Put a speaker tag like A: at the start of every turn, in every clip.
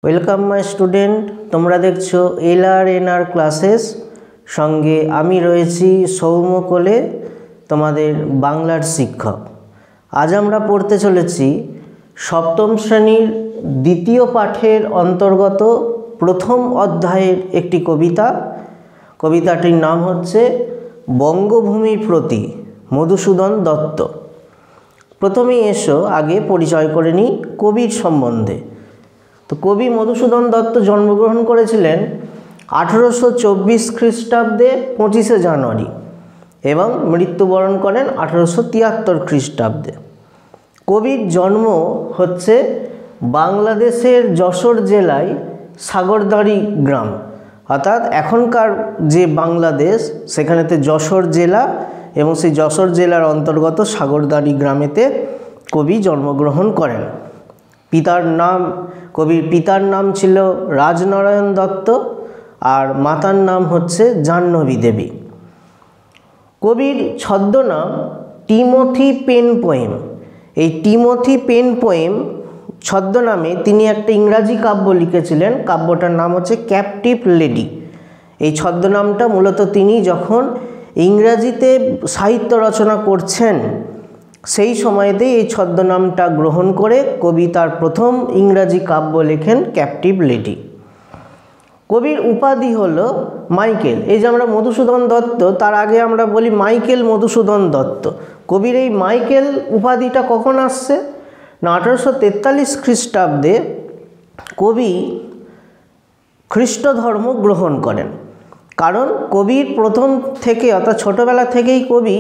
A: Welcome my student, তোমরা দেখছো LRNR classes. সঙ্গে আমি রয়েছি সৌম্য কোলে, তোমাদের বাংলার শিক্ষক। আজ আমরা পড়তে চলেছি সপ্তম শ্রেণীর দ্বিতীয় পাঠের অন্তর্গত প্রথম অধ্যায়ের একটি কবিতা। কবিতাটির নাম হচ্ছে বঙ্গভূমির প্রতি, মধুসূদন দত্ত। প্রথমেই এসো আগে পরিচয় করে নিই কবির সম্বন্ধে। তো কবি মধুসূদন দত্ত জন্মগ্রহণ করেছিলেন 1824 খ্রিস্টাব্দে 25শে জানুয়ারি এবং মৃত্যুবরণ করেন 1873 খ্রিস্টাব্দে। কবির জন্ম হচ্ছে বাংলাদেশের যশোর জেলায় সাগরদাঁড়ি গ্রাম, অর্থাৎ এখনকার যে বাংলাদেশ সেখানেতে যশোর জেলা এবং সেই যশোর জেলার অন্তর্গত সাগরদাঁড়ি গ্রামেতে কবি জন্মগ্রহণ করেন। কবির পিতার নাম ছিল রাজনারায়ণ দত্ত আর মাতার নাম হচ্ছে জাহ্নবী দেবী। কবির ছদ্মনাম টিমোথি পেন পোয়েম। এই টিমোথি পেন পোয়েম ছদ্মনামে তিনি একটা ইংরাজি কাব্য লিখেছিলেন। কাব্যটার নাম হচ্ছে ক্যাপটিভ লেডি। এই ছদ্মনামটা মূলত তিনি যখন ইংরাজিতে সাহিত্য রচনা করছেন সেই সময়তেই এই ছদ্মনামটা গ্রহণ করে কবি তার প্রথম ইংরাজি কাব্য লেখেন ক্যাপটিভ লেডি। কবির উপাধি হলো মাইকেল। এই যে আমরা মধুসূদন দত্ত, তার আগে আমরা বলি মাইকেল মধুসূদন দত্ত। কবির এই মাইকেল উপাধিটা কখন আসছে না 1843 খ্রিস্টাব্দে কবি খ্রিস্ট ধর্ম গ্রহণ করেন। কারণ কবির প্রথম থেকে অর্থাৎ ছোটোবেলা থেকেই কবি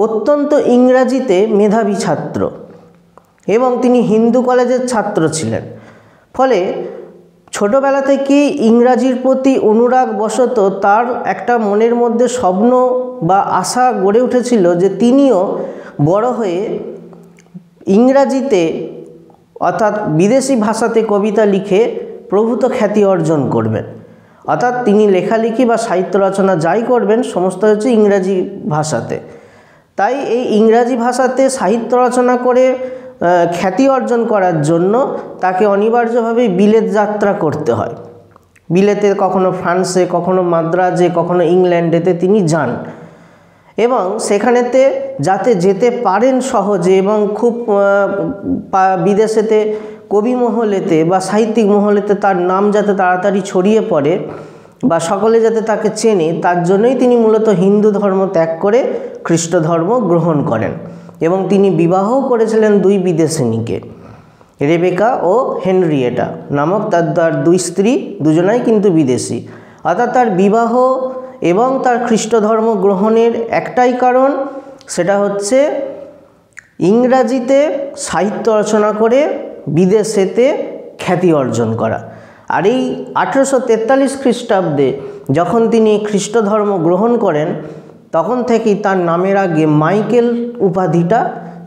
A: অত্যন্ত ইংরাজিতে মেধাবী ছাত্র এবং তিনি হিন্দু কলেজের ছাত্র ছিলেন। ফলে ছোটোবেলা থেকেই ইংরাজির প্রতি অনুরাগ বশত তার একটা মনের মধ্যে স্বপ্ন বা আশা গড়ে উঠেছিল যে তিনিও বড় হয়ে ইংরাজিতে অর্থাৎ বিদেশি ভাষাতে কবিতা লিখে প্রভূত খ্যাতি অর্জন করবেন। অর্থাৎ তিনি লেখালেখি বা সাহিত্য রচনা যাই করবেন সমস্ত হচ্ছে ইংরাজি ভাষাতে। তাই এই ইংরাজি ভাষাতে সাহিত্য রচনা করে খ্যাতি অর্জন করার জন্য তাকে অনিবার্যভাবে বিলেত যাত্রা করতে হয়। বিলেতে কখনো ফ্রান্সে, কখনো মাদ্রাজে, কখনো ইংল্যান্ডেতে তিনি যান এবং সেখানেতে যাতে যেতে পারেন সহজে এবং খুব বিদেশেতে কবি মহলেতে বা সাহিত্যিক মহলেতে তার নাম যাতে তাড়াতাড়ি ছড়িয়ে পড়ে বা সকলে যাতে তাকে চেনে, তার জন্যই তিনি মূলত হিন্দু ধর্ম ত্যাগ করে খ্রিস্ট ধর্ম গ্রহণ করেন এবং তিনি বিবাহ করেছিলেন দুই বিদেশিনীকে, রেবেকা ও হেনরিয়েটা নামক তার দুই স্ত্রী, দুজনাই কিন্তু বিদেশি। অর্থাৎ তার বিবাহ এবং তার খ্রিস্ট ধর্ম গ্রহণের একটাই কারণ, সেটা হচ্ছে ইংরাজিতে সাহিত্য রচনা করে বিদেশেতে খ্যাতি অর্জন করা। আর এই 1843 খ্রিস্টাব্দে যখন তিনি খ্রিস্ট ধর্ম গ্রহণ করেন তখন থেকেই তার নামের আগে মাইকেল উপাধিটা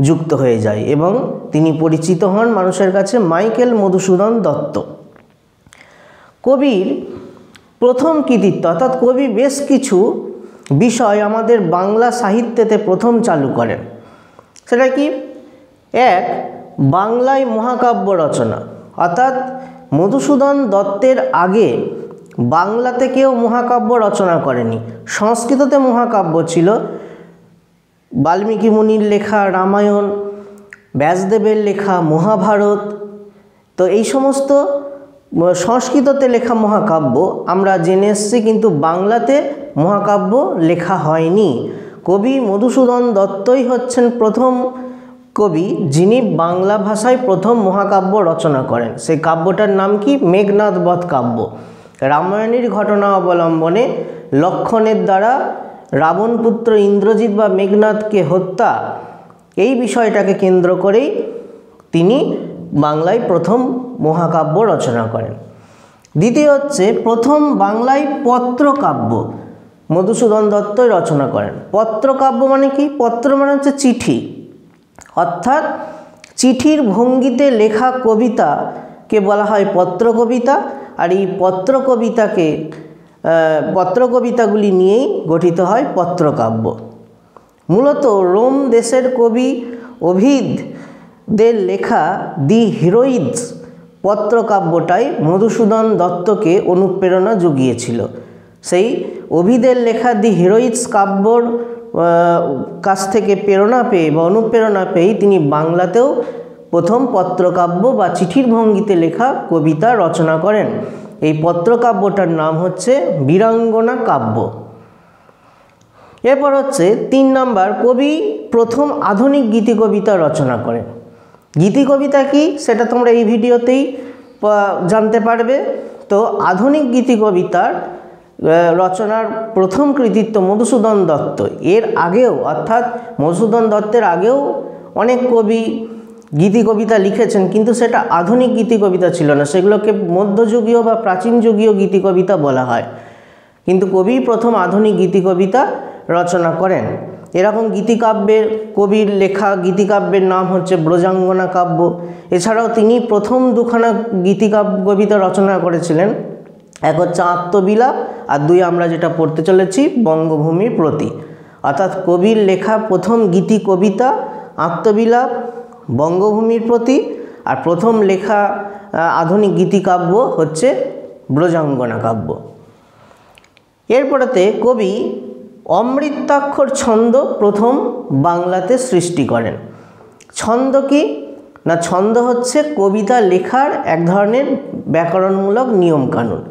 A: যুক্ত হয়ে যায় এবং তিনি পরিচিত হন মানুষের কাছে মাইকেল মধুসূদন দত্ত। কবির প্রথম কৃতিত্ব অর্থাৎ কবি বেশ কিছু বিষয় আমাদের বাংলা সাহিত্যেতে প্রথম চালু করেন। সেটা কি? এক, বাংলায় মহাকাব্য রচনা। অর্থাৎ মধুসূদন দত্তের আগে বাংলাতে কেউ মহাকাব্য রচনা করেনি। সংস্কৃততে মহাকাব্য ছিল, বাল্মীকি মুনির লেখা রামায়ণ, ব্যাসদেবের লেখা মহাভারত। তো এই সমস্ত সংস্কৃততে লেখা মহাকাব্য আমরা জেনে এসেছি, কিন্তু বাংলাতে মহাকাব্য লেখা হয়নি। কবি মধুসূদন দত্তই হচ্ছেন প্রথম কবি যিনি বাংলা ভাষায় প্রথম মহাকাব্য রচনা করেন। সেই কাব্যটার নাম কি? মেঘনাদ বধ কাব্য। রামায়ণের ঘটনা অবলম্বনে লক্ষণের দ্বারা রাবণপুত্র ইন্দ্রজিৎ বা মেঘনাদকে হত্যা, এই বিষয়টাকে কেন্দ্র করেই তিনি বাংলায় প্রথম মহাকাব্য রচনা করেন। দ্বিতীয় হচ্ছে প্রথম বাংলায় পত্রকাব্য মধুসূদন দত্তই রচনা করেন। পত্রকাব্য মানে কি? পত্র মানে হচ্ছে চিঠি, অর্থাৎ চিঠির ভঙ্গিতে লেখা কবিতাকে বলা হয় পত্র কবিতা। আর এই পত্রকবিতাগুলি নিয়েই গঠিত হয় পত্রকাব্য। মূলত রোম দেশের কবি ওভিদদের লেখা দি হিরোইডস পত্রকাব্যটাই মধুসূদন দত্তকে অনুপ্রেরণা জুগিয়েছিল। সেই অভিদের লেখা দি হিরোইটস কাব্যর কাছ থেকে প্রেরণা পেয়ে বা অনুপ্রেরণা পেয়েই তিনি বাংলাতেও প্রথম পত্রকাব্য বা চিঠির ভঙ্গিতে লেখা কবিতা রচনা করেন। এই পত্রকাব্যটার নাম হচ্ছে বীরাঙ্গনা কাব্য। এরপর হচ্ছে 3 নাম্বার, কবি প্রথম আধুনিক গীতিকবিতা রচনা করেন। গীতিকবিতা কি সেটা তোমরা এই ভিডিওতেই জানতে পারবে। তো আধুনিক গীতিকবিতার রচনার প্রথম কৃতিত্ব মধুসূদন দত্ত। এর আগেও অর্থাৎ মধুসূদন দত্তের আগেও অনেক কবি গীতিকবিতা লিখেছেন, কিন্তু সেটা আধুনিক গীতিকবিতা ছিল না, সেগুলোকে মধ্যযুগীয় বা প্রাচীন যুগীয় গীতিকবিতা বলা হয়। কিন্তু কবি প্রথম আধুনিক গীতিকবিতা রচনা করেন। এরকম গীতিকাব্যের কবির লেখা গীতিকাব্যের নাম হচ্ছে ব্রজাঙ্গনা কাব্য। এছাড়াও তিনি প্রথম 2খানা কবিতা রচনা করেছিলেন। এক হচ্ছে আত্মবিলাপ, আর 2 আমরা যেটা পড়তে চলেছি বঙ্গভূমির প্রতি। অর্থাৎ কবির লেখা প্রথম গীতি কবিতা আত্মবিলাপ, বঙ্গভূমির প্রতি, আর প্রথম লেখা আধুনিক গীতিকাব্য হচ্ছে ব্রজাঙ্গনা কাব্য। এরপরেতে কবি অমৃতাক্ষর ছন্দ প্রথম বাংলাতে সৃষ্টি করেন। ছন্দ কি না, ছন্দ হচ্ছে কবিতা লেখার এক ধরনের ব্যাকরণমূলক নিয়মকানুন।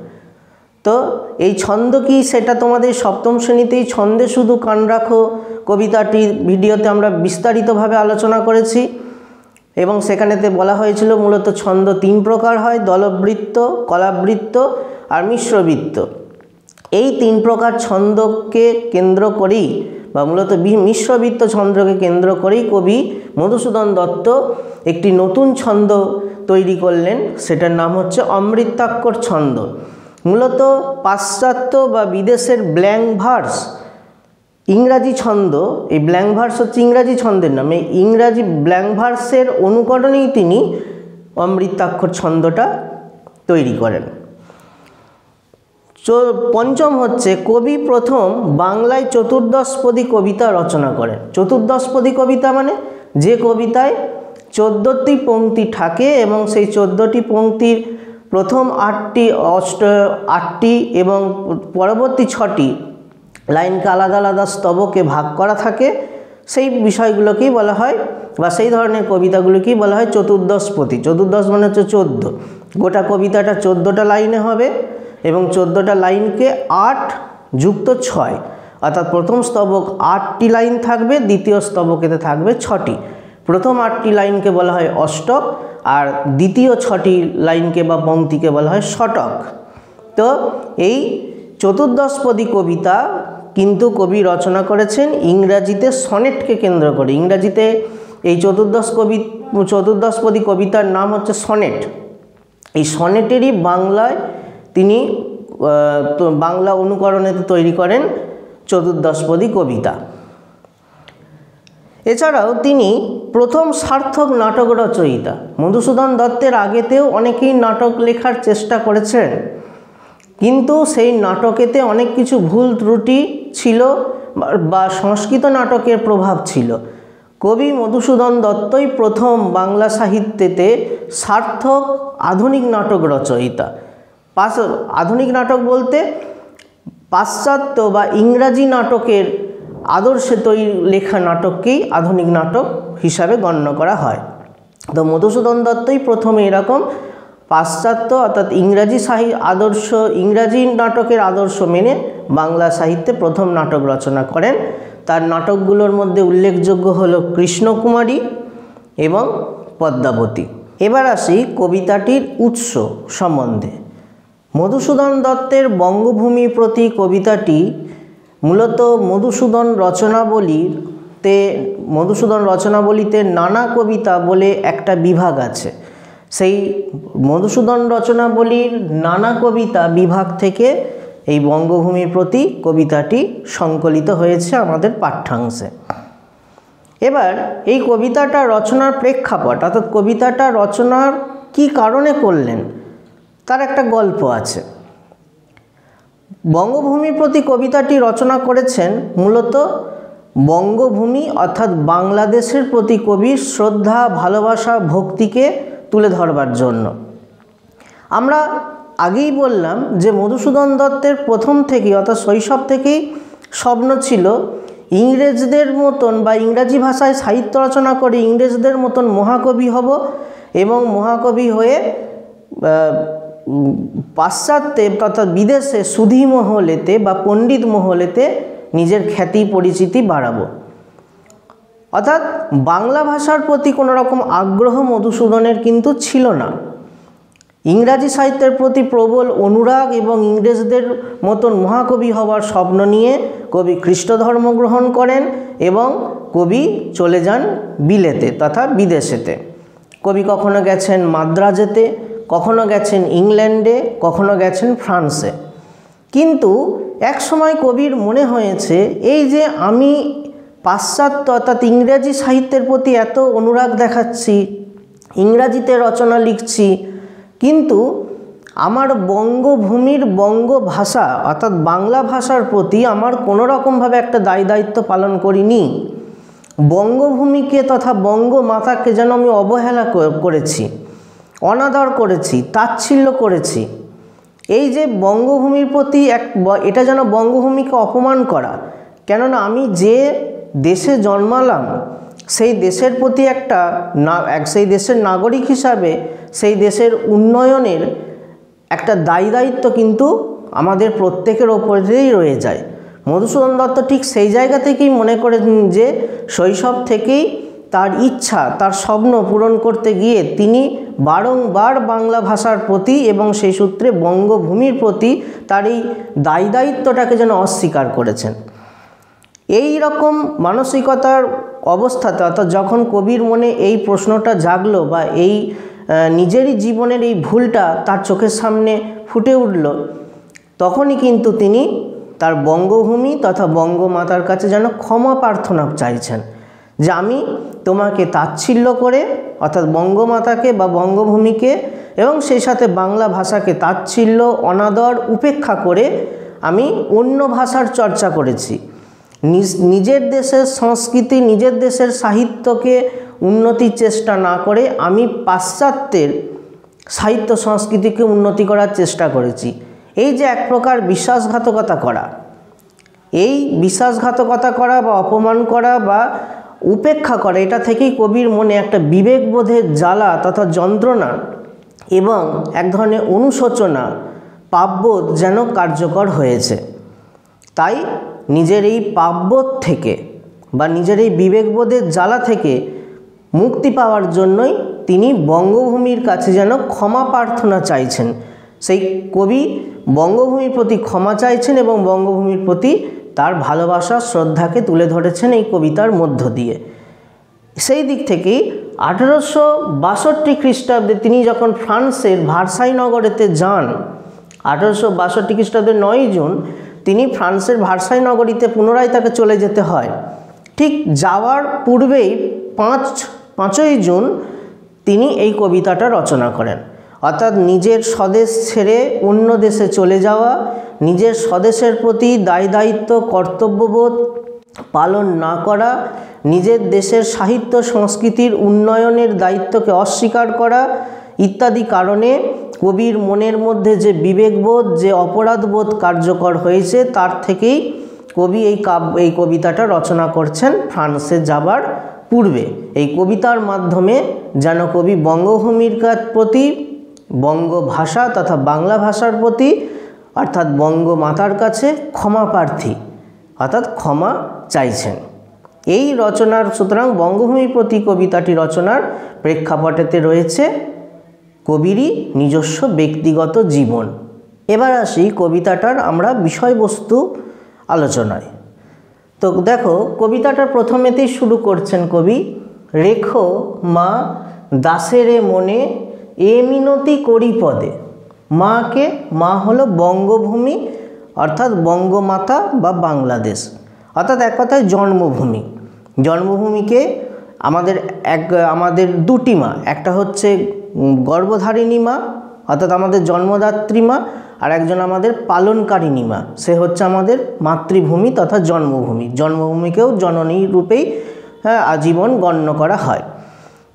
A: তো এই ছন্দ কি সেটা তোমাদের সপ্তম শ্রেণীতেই ছন্দে শুধু কান রাখো কবিতাটির ভিডিওতে আমরা বিস্তারিতভাবে আলোচনা করেছি, এবং সেখানেতে বলা হয়েছিল মূলত ছন্দ 3 প্রকার হয়: দলবৃত্ত, কলাবৃত্ত আর মিশ্রবৃত্ত। এই 3 প্রকার ছন্দকে কেন্দ্র করেই বা মূলত মিশ্রবৃত্ত ছন্দকে কেন্দ্র করেই কবি মধুসূদন দত্ত একটি নতুন ছন্দ তৈরি করলেন, সেটার নাম হচ্ছে অমৃতাক্ষর ছন্দ। মূলত পাশ্চাত্য বা বিদেশের ব্ল্যাঙ্ক ভার্স, ইংরাজি ছন্দ, এই ব্ল্যাঙ্ক ভার্স হচ্ছে ইংরাজি ছন্দের নাম, এই ইংরাজি ব্ল্যাঙ্ক ভার্সের অনুকরণেই তিনি অমৃতাক্ষর ছন্দটা তৈরি করেন। পঞ্চম হচ্ছে কবি প্রথম বাংলায় চতুর্দশপদী কবিতা রচনা করেন। চতুর্দশপদী কবিতা মানে যে কবিতায় 14টি পংক্তি থাকে এবং সেই 14টি পংক্তির প্রথম 8টি এবং পরবর্তী 6টি লাইনকে আলাদা আলাদা স্তবকে ভাগ করা থাকে, সেই বিষয়গুলোকেই বলা হয় বা সেই ধরনের কবিতাগুলোকেই বলা হয় চতুর্দশপদী। চতুর্দশ মানে হচ্ছে 14। গোটা কবিতাটা 14টা লাইনে হবে এবং 14টা লাইনকে 8 যুক্ত 6, অর্থাৎ প্রথম স্তবক 8টি লাইন থাকবে, দ্বিতীয় স্তবকেতে থাকবে 6টি। প্রথম 8টি লাইনকে বলা হয় অষ্টক আর দ্বিতীয় 6টি লাইনকে বা পংক্তিকে বলা হয় শতক। তো এই চতুর্দশপদী কবিতা কিন্তু কবি রচনা করেছেন ইংরাজিতে সনেটকে কেন্দ্র করে। ইংরাজিতে এই চতুর্দশপদী কবিতার নাম হচ্ছে সনেট। এই সনেটেরই বাংলায় তিনি বাংলা অনুকরণে তৈরি করেন চতুর্দশপদী কবিতা। এছাড়াও তিনি প্রথম সার্থক নাটক রচয়িতা। মধুসূদন দত্তের আগেতেও অনেকেই নাটক লেখার চেষ্টা করেছেন, কিন্তু সেই নাটকেতে অনেক কিছু ভুল ত্রুটি ছিল বা সংস্কৃত নাটকের প্রভাব ছিল। কবি মধুসূদন দত্তই প্রথম বাংলা সাহিত্যেতে সার্থক আধুনিক নাটক রচয়িতা। আধুনিক নাটক বলতে পাশ্চাত্য বা ইংরাজি নাটকের আদর্শে তৈরি লেখা নাটককেই আধুনিক নাটক হিসাবে গণ্য করা হয়। তো মধুসূদন দত্তই প্রথমে এরকম পাশ্চাত্য অর্থাৎ ইংরাজি নাটকের আদর্শ মেনে বাংলা সাহিত্যে প্রথম নাটক রচনা করেন। তার নাটকগুলোর মধ্যে উল্লেখযোগ্য হলো কৃষ্ণকুমারী এবং পদ্মাবতী। এবার আসি কবিতাটির উৎস সম্বন্ধে। মধুসূদন দত্তের বঙ্গভূমি প্রতি কবিতাটি মূলত মধুসূদন রচনাবলীতে নানা কবিতা বলে একটা বিভাগ আছে। সেই মধুসূদন রচনাবলীর নানা কবিতা বিভাগ থেকে এই বঙ্গভূমির প্রতি কবিতাটি সংকলিত হয়েছে আমাদের পাঠ্যাংশে। এবার এই কবিতাটা রচনার প্রেক্ষাপট অর্থাৎ কবিতাটা রচনার কি কারণে করলেন তার একটা গল্প আছে। বঙ্গভূমির প্রতি কবিতাটি রচনা করেছেন মূলত বঙ্গভূমি অর্থাৎ বাংলাদেশের প্রতি কবির শ্রদ্ধা, ভালোবাসা, ভক্তিকে তুলে ধরবার জন্য। আমরা আগেই বললাম যে মধুসূদন দত্তের প্রথম থেকেই অর্থাৎ শৈশব থেকেই স্বপ্ন ছিল ইংরেজদের মতন বা ইংরাজি ভাষায় সাহিত্য রচনা করে ইংরেজদের মতন মহাকবি হব এবং মহাকবি হয়ে পাশ্চাত্যে অর্থাৎ বিদেশে সুধী মহলেতে বা পণ্ডিত মহলেতে নিজের খ্যাতি পরিচিতি বাড়াবো। অর্থাৎ বাংলা ভাষার প্রতি কোনো রকম আগ্রহ মধুসূদনের কিন্তু ছিল না। ইংরাজি সাহিত্যের প্রতি প্রবল অনুরাগ এবং ইংরেজদের মতন মহাকবি হওয়ার স্বপ্ন নিয়ে কবি খ্রিস্ট ধর্ম গ্রহণ করেন এবং কবি চলে যান বিলেতে তথা বিদেশেতে। কবি কখনো গেছেন মাদ্রাজেতে, কখনো গেছেন ইংল্যান্ডে, কখনো গেছেন ফ্রান্সে। কিন্তু এক সময় কবির মনে হয়েছে এই যে আমি পাশ্চাত্য অর্থাৎ ইংরেজি সাহিত্যের প্রতি এত অনুরাগ দেখাচ্ছি, ইংরাজিতে রচনা লিখছি, কিন্তু আমার বঙ্গভূমির বঙ্গভাষা অর্থাৎ বাংলা ভাষার প্রতি আমার কোনো রকমভাবে একটা দায়িত্ব পালন করিনি। বঙ্গভূমিকে তথা বঙ্গমাতাকে যেন আমি অবহেলা করেছি, অনাদর করেছি, তাচ্ছিল্য করেছি। এই যে বঙ্গভূমির প্রতি এটা যেন বঙ্গভূমিকে অপমান করা। কেননা আমি যে দেশে জন্মালাম সেই দেশের প্রতি সেই দেশের নাগরিক হিসাবে সেই দেশের উন্নয়নের একটা দায়িত্ব কিন্তু আমাদের প্রত্যেকের ওপরেই রয়ে যায়। মধুসূদন দত্ত ঠিক সেই জায়গা থেকেই মনে করেন যে শৈশব থেকেই তার ইচ্ছা, তার স্বপ্ন পূরণ করতে গিয়ে তিনি বারংবার বাংলা ভাষার প্রতি এবং সেই সূত্রে বঙ্গভূমির প্রতি তার এই দায়িত্বটাকে যেন অস্বীকার করেছেন। এই রকম মানসিকতার অবস্থাতে অর্থাৎ যখন কবির মনে এই প্রশ্নটা জাগলো বা এই নিজেরই জীবনের এই ভুলটা তার চোখের সামনে ফুটে উঠল, তখনই কিন্তু তিনি তার বঙ্গভূমি তথা বঙ্গমাতার কাছে যেন ক্ষমা প্রার্থনা চাইছেন যে আমি তোমাকে তাচ্ছিল্য করে অর্থাৎ বঙ্গমাতাকে বা বঙ্গভূমিকে এবং সেই সাথে বাংলা ভাষাকে তাচ্ছিল্য অনাদর উপেক্ষা করে আমি অন্য ভাষার চর্চা করেছি। নিজের দেশের সংস্কৃতি নিজের দেশের সাহিত্যকে উন্নতির চেষ্টা না করে আমি পাশ্চাত্যের সাহিত্য সংস্কৃতিকে উন্নতি করার চেষ্টা করেছি। এই যে এক প্রকার বিশ্বাসঘাতকতা করা, এই বিশ্বাসঘাতকতা করা বা অপমান করা বা উপেক্ষা করা, এটা থেকেই কবির মনে একটা বিবেকবোধের জ্বালা তথা যন্ত্রণা এবং এক ধরনের অনুশোচনা পাপবোধ যেন কার্যকর হয়েছে। তাই নিজের এই পাপবোধ থেকে বা নিজের এই বিবেকবোধের জ্বালা থেকে মুক্তি পাওয়ার জন্যই তিনি বঙ্গভূমির কাছে যেন ক্ষমা প্রার্থনা চাইছেন। সেই কবি বঙ্গভূমির প্রতি ক্ষমা চাইছেন এবং বঙ্গভূমির প্রতি তার ভালোবাসা শ্রদ্ধাকে তুলে ধরেছেন এই কবিতার মধ্য দিয়ে। সেই দিক থেকেই 1862 খ্রিস্টাব্দে তিনি যখন ফ্রান্সের ভার্সাই নগরেতে যান, 1862 খ্রিস্টাব্দের 9 জুন তিনি ফ্রান্সের ভার্সাই নগরীতে পুনরায় তাকে চলে যেতে হয়। ঠিক যাওয়ার পূর্বেই 5ই জুন তিনি এই কবিতাটা রচনা করেন। অর্থাৎ নিজের স্বদেশ ছেড়ে অন্য দেশে চলে যাওয়া, নিজের স্বদেশের প্রতি দায়িত্ব কর্তব্যবোধ পালন না করা, নিজের দেশের সাহিত্য সংস্কৃতির উন্নয়নের দায়িত্বকে অস্বীকার করা ইত্যাদি কারণে কবির মনের মধ্যে যে বিবেকবোধ যে অপরাধবোধ কার্যকর হয়েছে তার থেকেই কবি এই কবিতাটা রচনা করছেন ফ্রান্সে যাবার পূর্বে। এই কবিতার মাধ্যমে যেন কবি বঙ্গভূমির প্রতি বঙ্গভাষা তথা বাংলা ভাষার প্রতি অর্থাৎ বঙ্গমাতার কাছে ক্ষমা প্রার্থী অর্থাৎ ক্ষমা চাইছেন। এই রচনার সুতরাং বঙ্গভূমির প্রতি কবিতাটি রচনার প্রেক্ষাপটেতে রয়েছে কবিরই নিজস্ব ব্যক্তিগত জীবন। এবার আসি কবিতাটার আমরা বিষয়বস্তু আলোচনায়। তো দেখো কবিতাটার প্রথমেতেই শুরু করছেন কবি, রেখো মা দাসেরে মনে এ মিনতি করি পদে। মাকে, মা হলো বঙ্গভূমি অর্থাৎ বঙ্গমাতা বা বাংলাদেশ, অর্থাৎ এক কথায় জন্মভূমি। জন্মভূমিকে আমাদের দুটি মা, একটা হচ্ছে গর্ভধারিণী মা অর্থাৎ আমাদের জন্মদাত্রী মা, আর একজন আমাদের পালনকারিণী মা, সে হচ্ছে আমাদের মাতৃভূমি তথা জন্মভূমি। জন্মভূমিকেও জননী রূপেই আজীবন গণ্য করা হয়।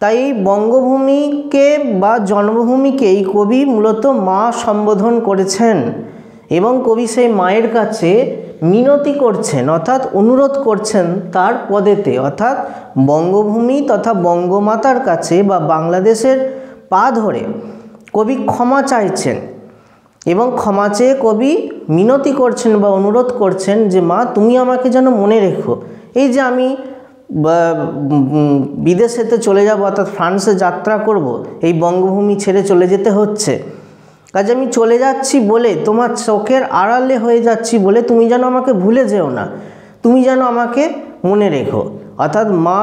A: তাই বঙ্গভূমিকে বা জন্মভূমিকেই কবি মূলত মা সম্বোধন করেছেন এবং কবি সেই মায়ের কাছে মিনতি করছেন অর্থাৎ অনুরোধ করছেন তার পদেতে, অর্থাৎ বঙ্গভূমি তথা বঙ্গমাতার কাছে বা বাংলাদেশের পা ধরে কবি ক্ষমা চাইছেন এবং ক্ষমা চেয়ে কবি মিনতি করছেন বা অনুরোধ করছেন যে মা তুমি আমাকে যেন মনে রেখো। এই যে আমি বিদেশেতে চলে যাব অর্থাৎ ফ্রান্সে যাত্রা করব, এই বঙ্গভূমি ছেড়ে চলে যেতে হচ্ছে, কাজে আমি চলে যাচ্ছি বলে তোমার চোখের আড়ালে হয়ে যাচ্ছি বলে তুমি যেন আমাকে ভুলে যেও না, তুমি যেন আমাকে মনে রেখো। অর্থাৎ মা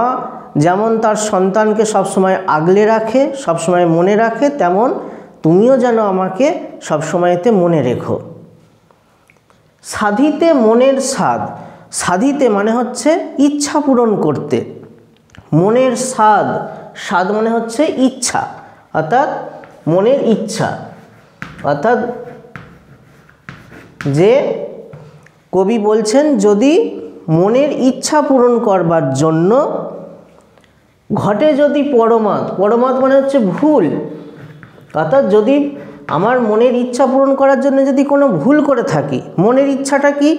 A: যেমন তার সন্তানকে সবসময় আগলে রাখে, সবসময় মনে রাখে, তেমন তুমিও যেন আমাকে সবসময়তে মনে রেখো। সাধিতে মনের স্বাদ, সাধিতে মানে হচ্ছে ইচ্ছা পূরণ করতে, মনের স্বাদ, স্বাদ মানে হচ্ছে ইচ্ছা, অর্থাৎ মনের ইচ্ছা, অর্থাৎ যে কবি বলছেন যদি মনের ইচ্ছা পূরণ করবার জন্য ঘটে যদি পরমাদ, পরমাদ মানে হচ্ছে ভুল, অর্থাৎ যদি আমার মনের ইচ্ছা পূরণ করার জন্য যদি কোনো ভুল করে থাকি, মনের ইচ্ছাটা কি?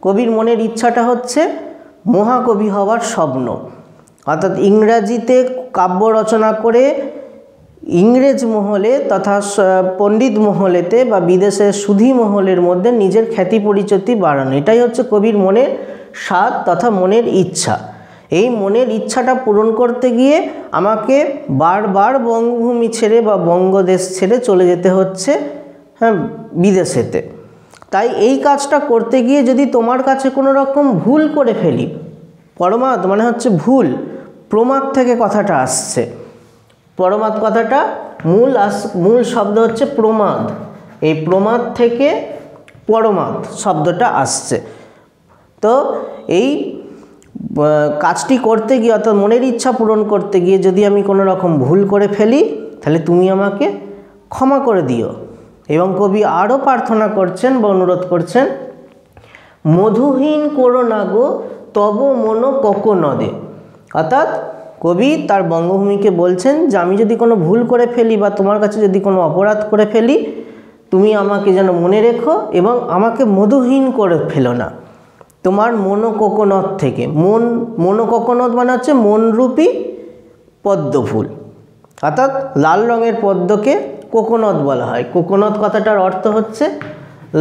A: কবির মনের ইচ্ছাটা হচ্ছে মহাকবি হওয়ার স্বপ্ন, অর্থাৎ ইংরাজিতে কাব্য রচনা করে ইংরেজ মহলে তথা পণ্ডিত মহলেতে বা বিদেশের সুধী মহলের মধ্যে নিজের খ্যাতি পরিচিতি বাড়ানো, এটাই হচ্ছে কবির মনের স্বাদ তথা মনের ইচ্ছা। এই মনের ইচ্ছাটা পূরণ করতে গিয়ে আমাকে বারবার বঙ্গভূমি ছেড়ে বা বঙ্গদেশ ছেড়ে চলে যেতে হচ্ছে বিদেশেতে। তাই এই কাজটা করতে গিয়ে যদি তোমার কাছে কোনো রকম ভুল করে ফেলি, পরমাদ মানে হচ্ছে ভুল, প্রমাদ থেকে কথাটা আসছে, পরমাদ কথাটা মূল শব্দ হচ্ছে প্রমাদ, এই প্রমাদ থেকে পরমাদ শব্দটা আসছে। তো এই কাজটি করতে গিয়ে অর্থাৎ মনের ইচ্ছা পূরণ করতে গিয়ে যদি আমি কোনো রকম ভুল করে ফেলি তাহলে তুমি আমাকে ক্ষমা করে দিও। এবং কবি আরও প্রার্থনা করছেন বা অনুরোধ করছেন, মধুহীন করো না গো তব মন কোকনদে, অর্থাৎ কবি তার বঙ্গভূমিকে বলছেন যে আমি যদি কোনো ভুল করে ফেলি বা তোমার কাছে যদি কোনো অপরাধ করে ফেলি তুমি আমাকে যেন মনে রেখো এবং আমাকে মধুহীন করে ফেলো না তোমার মনোকোকনদ থেকে। মনোকোকনদ মানে হচ্ছে মনরূপী পদ্ম ফুল, অর্থাৎ লাল রঙের পদ্মকে কোকোনদ বলা হয়। কোকোনদ কথাটার অর্থ হচ্ছে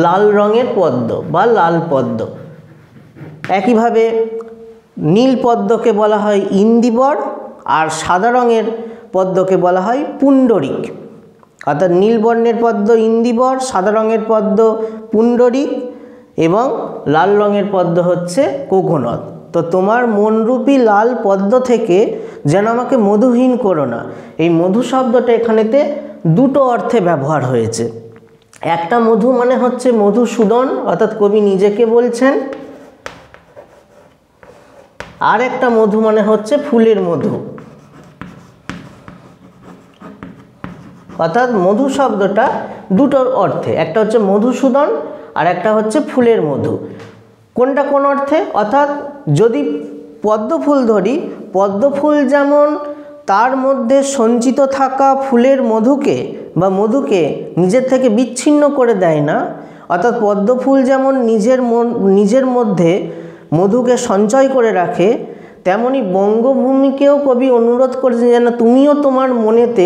A: লাল রঙের পদ্ম বা লাল পদ্ম। একইভাবে নীল পদ্মকে বলা হয় ইন্দিবর, আর সাদা রঙের পদ্মকে বলা হয় পুণ্ডরিক। অর্থাৎ নীল বর্ণের পদ্ম ইন্দিবর, সাদা রঙের পদ্ম পুণ্ডরিক এবং লাল রঙের পদ্ম হচ্ছে কোকোনদ। তো তোমার মনরূপী লাল পদ্ম থেকে যেন আমাকে মধুহীন করো না। এই মধু শব্দটা এখানেতে দুটো অর্থে ব্যবহার হয়েছে। একটা মধু মানে হচ্ছে মধুসূদন, অর্থাৎ কবি নিজেকে বলছেন, আর একটা মধু মানে হচ্ছে ফুলের মধু, অর্থাৎ মধু শব্দটা দুটোর অর্থে, একটা হচ্ছে মধুসূদন আর একটা হচ্ছে ফুলের মধু। কোনটা কোন অর্থে? অর্থাৎ যদি পদ্ম ফুল ধরি, পদ্ম ফুল যেমন তার মধ্যে সঞ্চিত থাকা ফুলের মধুকে বা মধুকে নিজের থেকে বিচ্ছিন্ন করে দেয় না, অর্থাৎ পদ্ম ফুল যেমন নিজের মধ্যে মধুকে সঞ্চয় করে রাখে, তেমনি বঙ্গভূমিকেও কবি অনুরোধ করেছেন যেন তুমিও তোমার মনেতে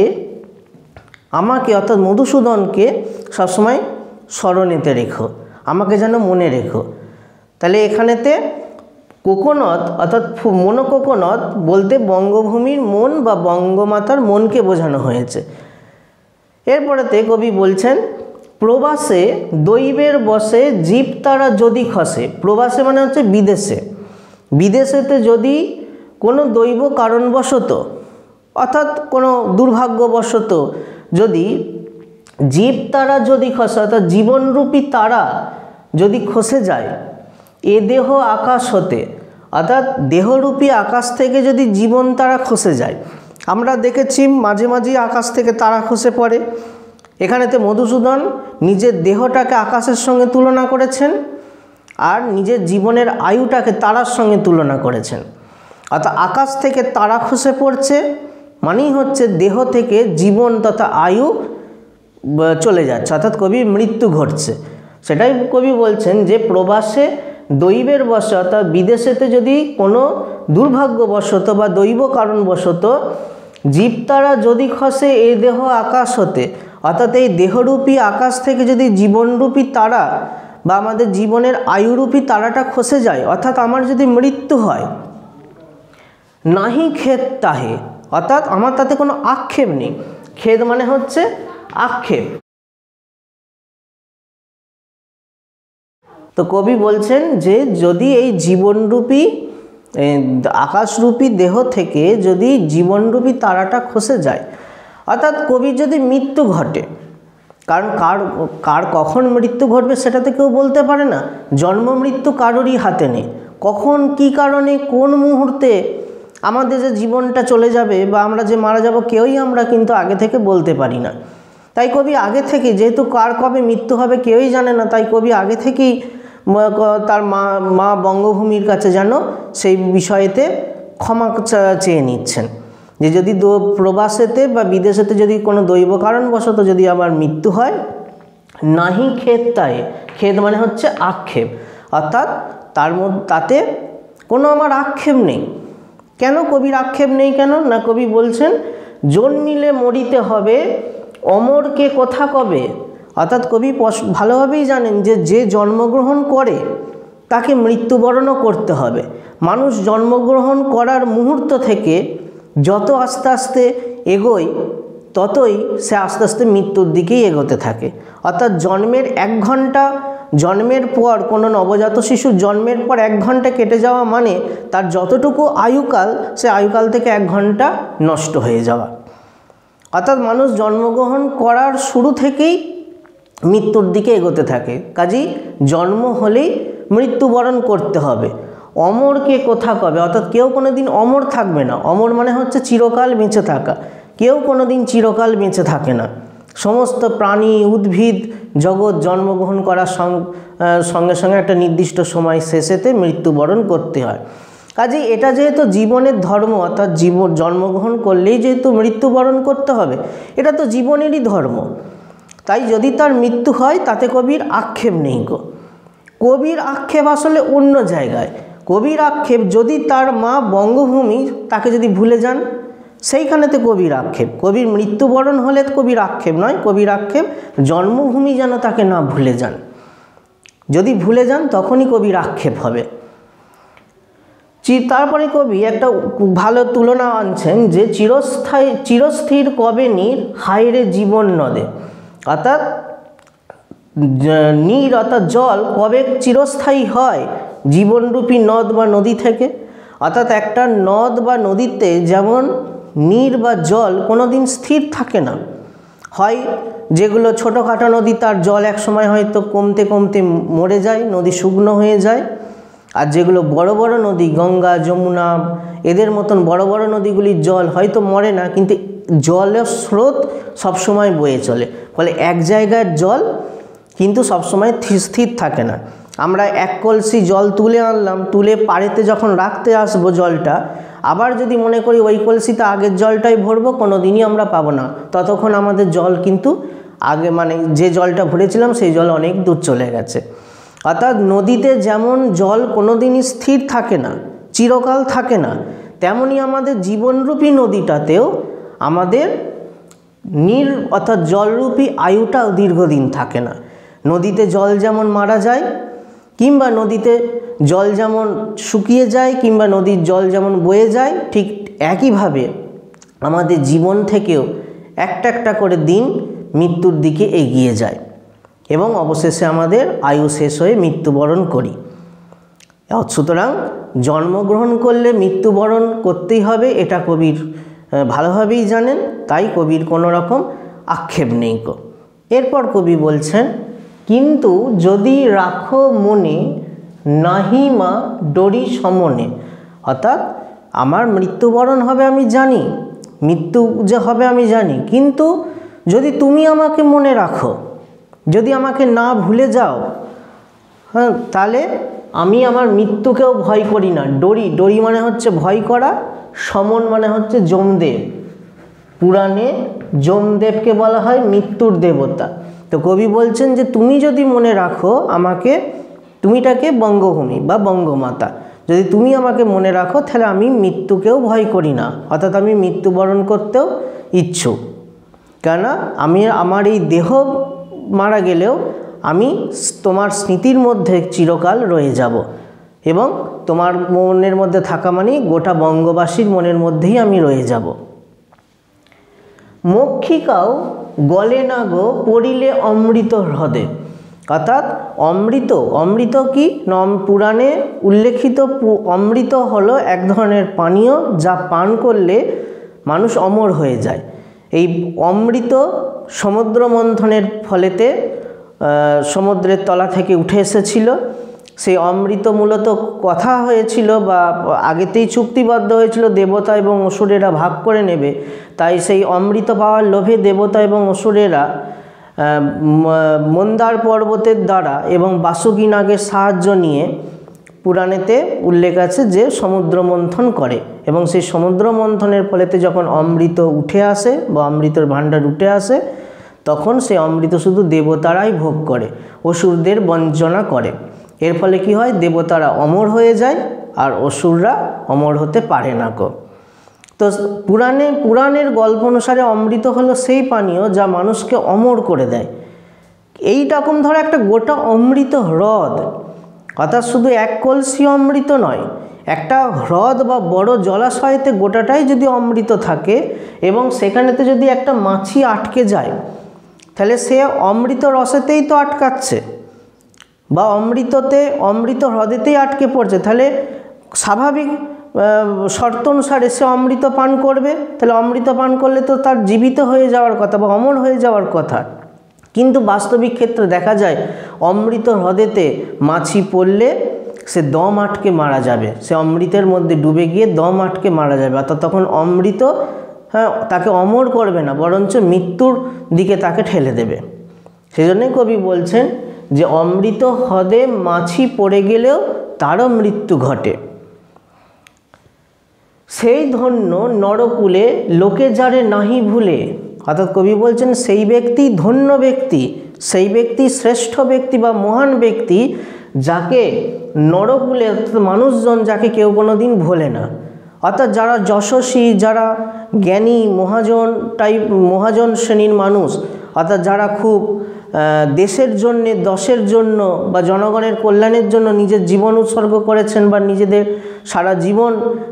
A: আমাকে অর্থাৎ মধুসূদনকে সবসময় স্মরণেতে রেখো, আমাকে যেন মনে রেখো। তাহলে এখানেতে কোকোনদ অর্থাৎ মনোকোকোনদ বলতে বঙ্গভূমির মন বা বঙ্গমাতার মনকে বোঝানো হয়েছে। এরপরেতে কবি বলছেন, প্রবাসে দৈবের বসে জীব তারা যদি খসে। প্রবাসে মানে হচ্ছে বিদেশে, বিদেশেতে যদি কোনো দৈব কারণবশত অর্থাৎ কোনো দুর্ভাগ্যবশত যদি জীব তারা যদি খসে, অর্থাৎ জীবনরূপী তারা যদি খসে যায় এ দেহ আকাশ হতে, অর্থাৎ দেহরূপী আকাশ থেকে যদি জীবন তারা খসে যায়। আমরা দেখেছি মাঝে মাঝে আকাশ থেকে তারা খসে পড়ে। এখানেতে মধুসূদন নিজের দেহটাকে আকাশের সঙ্গে তুলনা করেছেন আর নিজের জীবনের আয়ুটাকে তারার সঙ্গে তুলনা করেছেন। অর্থাৎ আকাশ থেকে তারা খসে পড়ছে মানেই হচ্ছে দেহ থেকে জীবন তথা আয়ু চলে যাচ্ছে, অর্থাৎ কবির মৃত্যু ঘটছে। সেটাই কবি বলছেন যে প্রবাসে দৈবের বশে, অর্থাৎ বিদেশেতে যদি কোনো দুর্ভাগ্যবশত বা দৈব কারণবশত জীবতারা যদি খসে এই দেহ আকাশ হতে, অর্থাৎ এই দেহরূপী আকাশ থেকে যদি জীবনরূপী তারা বা আমাদের জীবনের আয়ুরূপী তারাটা খসে যায়, অর্থাৎ আমার যদি মৃত্যু হয়, নাহি খেদ তাহে, অর্থাৎ আমার তাতে কোনো আক্ষেপ নেই। খেদ মানে হচ্ছে আক্ষেপ। তো কবি বলছেন যে যদি এই জীবনরূপী আকাশরূপী দেহ থেকে যদি জীবনরূপী তারাটা খসে যায়, অর্থাৎ কবির যদি মৃত্যু ঘটে, কারণ কার কখন মৃত্যু ঘটবে সেটা তো কেউ বলতে পারে না। জন্ম মৃত্যু কারোরই হাতে নেই। কখন কি কারণে কোন মুহূর্তে আমাদের যে জীবনটা চলে যাবে বা আমরা যে মারা যাব কেউই আমরা কিন্তু আগে থেকে বলতে পারি না। তাই কবি আগে থেকে, যেহেতু কার কবে মৃত্যু হবে কেউই জানে না, তাই কবি আগে থেকেই তার মা বঙ্গভূমির কাছে যেন সেই বিষয়েতে ক্ষমা চেয়ে নিচ্ছেন যে যদি প্রবাসেতে বা বিদেশেতে যদি কোনো দৈব কারণবশত যদি আমার মৃত্যু হয়, নাহি খেদ তাহে, খেদ মানে হচ্ছে আক্ষেপ, অর্থাৎ তাতে কোনো আমার আক্ষেপ নেই। কেন কবির আক্ষেপ নেই কেন না, কবি বলছেন জন্মিলে মরিতে হবে, অমরকে কথা কবে। অর্থাৎ কবি ভালোভাবেই জানেন যে যে জন্মগ্রহণ করে তাকে মৃত্যুবরণও করতে হবে। মানুষ জন্মগ্রহণ করার মুহূর্ত থেকে যত আস্তে আস্তে এগোয় ততই সে আস্তে আস্তে মৃত্যুর দিকেই এগোতে থাকে। অর্থাৎ জন্মের 1 ঘন্টা, জন্মের পর কোনো নবজাত শিশু জন্মের পর 1 ঘন্টা কেটে যাওয়া মানে তার যতটুকু আয়ুকাল, সে আয়ুকাল থেকে 1 ঘন্টা নষ্ট হয়ে যাওয়া। অর্থাৎ মানুষ জন্মগ্রহণ করার শুরু থেকেই মৃত্যুর দিকে এগোতে থাকে। কাজেই জন্ম হলেই মৃত্যুবরণ করতে হবে। অমরকে কথা কবে, অর্থাৎ কেউ কোনো দিন অমর থাকবে না। অমর মানে হচ্ছে চিরকাল বেঁচে থাকা। কেউ কোনো দিন চিরকাল বেঁচে থাকে না। সমস্ত প্রাণী, উদ্ভিদ জগৎ জন্মগ্রহণ করার সঙ্গে সঙ্গে একটা নির্দিষ্ট সময় শেষেতে মৃত্যুবরণ করতে হয়। কাজেই এটা যেহেতু জীবনের ধর্ম, অর্থাৎ জন্মগ্রহণ করলেই যেহেতু মৃত্যুবরণ করতে হবে, এটা তো জীবনেরই ধর্ম। তাই যদি তার মৃত্যু হয় তাতে কবির আক্ষেপ নেই গো। কবির আক্ষেপ আসলে অন্য জায়গায়। কবির আক্ষেপ যদি তার মা বঙ্গভূমি তাকে যদি ভুলে যান, সেইখানেতে কবির আক্ষেপ। কবির মৃত্যুবরণ হলে কবির আক্ষেপ নয়, কবির আক্ষেপ জন্মভূমি যেন তাকে না ভুলে যান। যদি ভুলে যান তখনই কবির আক্ষেপ হবে। তারপরে কবি একটা ভালো তুলনা আনছেন যে চিরস্থির কবে নীর, হায়রে জীবন নদে। অর্থাৎ নীর অর্থাৎ জল কবে চিরস্থায়ী হয় জীবনরূপী নদ বা নদী থেকে। অর্থাৎ একটা নদ বা নদীতে যেমন নীর বা জল কোনো দিন স্থির থাকে না, হয় যেগুলো ছোটোখাটো নদী তার জল এক সময় হয়তো কমতে কমতে মরে যায়, নদী শুকনো হয়ে যায়। আর যেগুলো বড় বড় নদী, গঙ্গা, যমুনা, এদের মতন বড় বড় নদীগুলির জল হয়তো মরে না, কিন্তু জলের স্রোত সবসময় বয়ে চলে। ফলে এক জায়গার জল কিন্তু সবসময় স্থির থাকে না। আমরা 1 কলসি জল তুলে আনলাম, তুলে পাড়েতে যখন রাখতে আসবো জলটা, আবার যদি মনে করি ওই কলসিতে আগের জলটাই ভরবো, কোনো দিনই আমরা পাবো না। ততক্ষণ আমাদের জল কিন্তু আগে যে জলটা ভরেছিলাম সেই জল অনেক দূর চলে গেছে। অর্থাৎ নদীতে যেমন জল কোনো দিনই স্থির থাকে না, চিরকাল থাকে না, তেমনি আমাদের জীবনরূপী নদীটাতেও আমাদের অর্থাৎ জলরূপী আয়ুটাও দীর্ঘদিন থাকে না। নদীতে জল যেমন মারা যায়, কিংবা নদীতে জল যেমন শুকিয়ে যায়, কিংবা নদীর জল যেমন বয়ে যায়, ঠিক একইভাবে আমাদের জীবন থেকেও একটা একটা করে দিন মৃত্যুর দিকে এগিয়ে যায় এবং অবশেষে আমাদের আয়ু শেষ হয়ে মৃত্যুবরণ করি। সুতরাং জন্মগ্রহণ করলে মৃত্যুবরণ করতেই হবে, এটা কবির ভালোভাবেই জানেন। তাই কবির কোনো রকম আক্ষেপ নেই গো। এরপর কবি বলছেন, কিন্তু যদি রাখো মনে, নাহি মা ডরি সমনে। অর্থাৎ আমার মৃত্যুবরণ হবে আমি জানি, মৃত্যু যে হবে আমি জানি, কিন্তু যদি তুমি আমাকে মনে রাখো, যদি আমাকে না ভুলে যাও, হ্যাঁ, তাহলে আমি আমার মৃত্যুকেও ভয় করি না। ডরি মানে হচ্ছে ভয় করা, সমন মানে হচ্ছে যমদেব। পুরাণে যমদেবকে বলা হয় মৃত্যুর দেবতা। তো কবি বলছেন যে তুমি যদি মনে রাখো আমাকে, তুমিটাকে বঙ্গভূমি বা বঙ্গমাতা, যদি তুমি আমাকে মনে রাখো তাহলে আমি মৃত্যুকেও ভয় করি না, অর্থাৎ আমি মৃত্যুবরণ করতেও ইচ্ছুক। কেননা আমি আমার এই দেহ মারা গেলেও আমি তোমার স্মৃতির মধ্যে চিরকাল রয়ে যাব, এবং তোমার মনের মধ্যে থাকা মানে গোটা বঙ্গবাসীর মনের মধ্যেই আমি রয়ে যাব। মক্ষিকাও গলে না গো পড়িলে অমৃত হ্রদে, অর্থাৎ অমৃত, অমৃত কি পুরাণে উল্লেখিত অমৃত হলো এক ধরনের পানীয় যা পান করলে মানুষ অমর হয়ে যায়। এই অমৃত সমুদ্র মন্থনের ফলেতে সমুদ্রের তলা থেকে উঠে এসেছিল। সেই অমৃত মূলত কথা হয়েছিল বা আগেতেই চুক্তিবদ্ধ হয়েছিল দেবতা এবং অসুরেরা ভাগ করে নেবে, তাই সেই অমৃত পাওয়ার লোভে দেবতা এবং অসুরেরা মন্দার পর্বতের দ্বারা এবং বাসুকী নাগের সাহায্য নিয়ে পুরাণেতে উল্লেখ আছে যে সমুদ্র মন্থন করে, এবং সেই সমুদ্র মন্থনের ফলেতে যখন অমৃত উঠে আসে বা অমৃতের ভাণ্ডার উঠে আসে, তখন সেই অমৃত শুধু দেবতারাই ভোগ করে, অসুরদের বঞ্চনা করে। এর ফলে কি হয়, দেবতারা অমর হয়ে যায় আর অসুররা অমর হতে পারে না গো। তো পুরাণের গল্প অনুসারে অমৃত হলো সেই পানীয় যা মানুষকে অমর করে দেয়। এই রকম ধরো একটা গোটা অমৃত হ্রদ, অর্থাৎ শুধু এক কলসি অমৃত নয়, একটা হ্রদ বা বড় জলাশয়েতে গোটাটাই যদি অমৃত থাকে এবং সেখানেতে যদি একটা মাছি আটকে যায়, তাহলে সে অমৃত রসেতেই তো আটকাচ্ছে বা অমৃত হ্রদেতেই আটকে পড়ছে, তাহলে স্বাভাবিক শর্ত অনুসারে সে অমৃত পান করবে। তাহলে অমৃত পান করলে তো তার জীবিত হয়ে যাওয়ার কথা বা অমর হয়ে যাওয়ার কথা, কিন্তু বাস্তবিক ক্ষেত্রে দেখা যায় অমৃত হ্রদেতে মাছি পড়লে সে দম আটকে মারা যাবে, সে অমৃতের মধ্যে ডুবে গিয়ে দম আটকে মারা যাবে, অর্থাৎ তখন অমৃত তাকে অমর করবে না, বরঞ্চ মৃত্যুর দিকে তাকে ঠেলে দেবে। সেই জন্যই কবি বলছেন যে অমৃত হ্রদে মাছি পড়ে গেলেও তারও মৃত্যু ঘটে। সেই ধন্য নরকুলে লোকে যারে নাহি ভুলে, অর্থাৎ কবি বলছেন সেই ব্যক্তি ধন্য ব্যক্তি, সেই ব্যক্তি শ্রেষ্ঠ ব্যক্তি বা মহান ব্যক্তি যাকে নরকুলে মানুষজন যাকে কেউ কোনো দিন ভোলে না। অর্থাৎ যারা যশস্বী, যারা জ্ঞানী, মহাজন শ্রেণীর মানুষ, অর্থাৎ যারা খুব দেশের জন্যে, দশের জন্য বা জনগণের কল্যাণের জন্য নিজের জীবন উৎসর্গ করেছেন বা নিজেদের সারা জীবন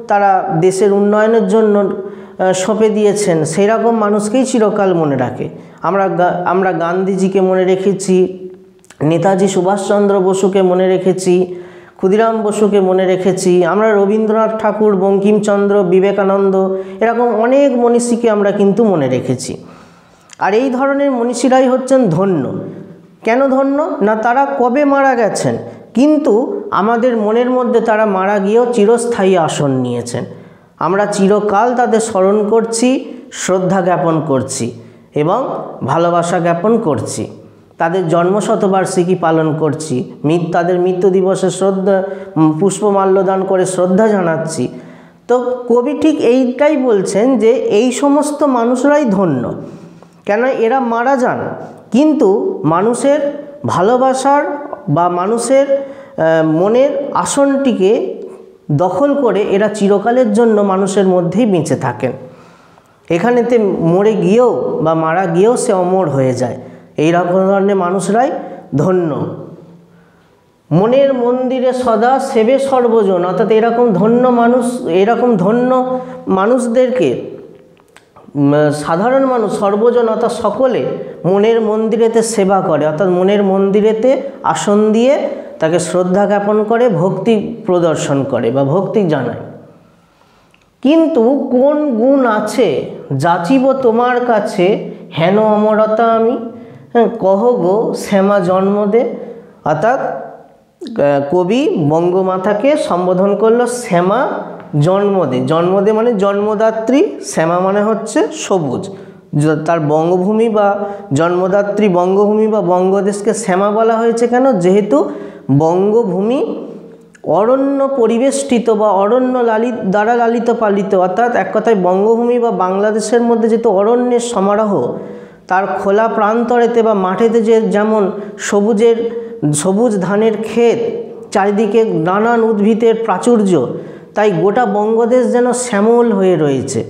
A: তারা দেশের উন্নয়নের জন্য সঁপে দিয়েছেন, সেই রকম মানুষকেই চিরকাল মনে রাখে। আমরা গান্ধীজিকে মনে রেখেছি, নেতাজি সুভাষচন্দ্র বসুকে মনে রেখেছি, ক্ষুদিরাম বসুকে মনে রেখেছি, আমরা রবীন্দ্রনাথ ঠাকুর, বঙ্কিমচন্দ্র, বিবেকানন্দ, এরকম অনেক মনীষীকে আমরা কিন্তু মনে রেখেছি। আর এই ধরনের মনীষীরাই হচ্ছেন ধন্য। কেন ধন্য না, তারা কবে মারা গেছেন, কিন্তু আমাদের মনের মধ্যে তারা মারা গিয়েও চিরস্থায়ী আসন নিয়েছেন। আমরা চিরকাল তাদের স্মরণ করছি, শ্রদ্ধা জ্ঞাপন করছি এবং ভালোবাসা জ্ঞাপন করছি। তাদের জন্মশতবার্ষিকী পালন করছি, তাদের মৃত্যু দিবসে পুষ্পমাল্য দান করে শ্রদ্ধা জানাচ্ছি। তো কবি ঠিক এইটাই বলছেন যে এই সমস্ত মানুষরাই ধন্য, কেন এরা মারা যান কিন্তু মানুষের ভালোবাসার বা মানুষের মনের আসনটিকে দখল করে এরা চিরকালের জন্য মানুষের মধ্যেই বেঁচে থাকেন। এখানেতে মরে গিয়েও বা মারা গিয়েও সে অমর হয়ে যায়। এই রকম ধরনের মানুষরাই ধন্য। মনের মন্দিরে সদা সেবে সর্বজন, অর্থাৎ এরকম ধন্য মানুষদেরকে সাধারণ মানুষ, সর্বজন অর্থাৎ সকলে মনের মন্দিরেতে সেবা করে, অর্থাৎ মনের মন্দিরেতে আসন দিয়ে তাকে শ্রদ্ধা জ্ঞাপন করে, ভক্তি প্রদর্শন করে বা ভক্তি জানায়। কিন্তু কোন গুণ আছে যাচিব তোমার কাছে, হেন অমরতা আমি, কহ গো শ্যামা জন্মদে। অর্থাৎ কবি বঙ্গমাতাকে সম্বোধন করলো শ্যামা জন্মদে। জন্মদে মানে জন্মদাত্রী, শ্যামা মানে হচ্ছে সবুজ। তার বঙ্গভূমি বা জন্মদাত্রী বঙ্গভূমি বা বঙ্গদেশকে শ্যামা বলা হয়েছে কেন, যেহেতু বঙ্গভূমি অরণ্য পরিবেষ্টিত বা অরণ্য দ্বারা লালিত পালিত, অর্থাৎ এক কথায় বঙ্গভূমি বা বাংলাদেশের মধ্যে যেহেতু অরণ্যের সমারোহ, তার খোলা প্রান্তরেতে বা মাঠেতে যে যেমন সবুজ ধানের ক্ষেত, চারিদিকে নানান উদ্ভিদের প্রাচুর্য, তাই গোটা বঙ্গদেশ যেন শ্যামল হয়ে রয়েছে।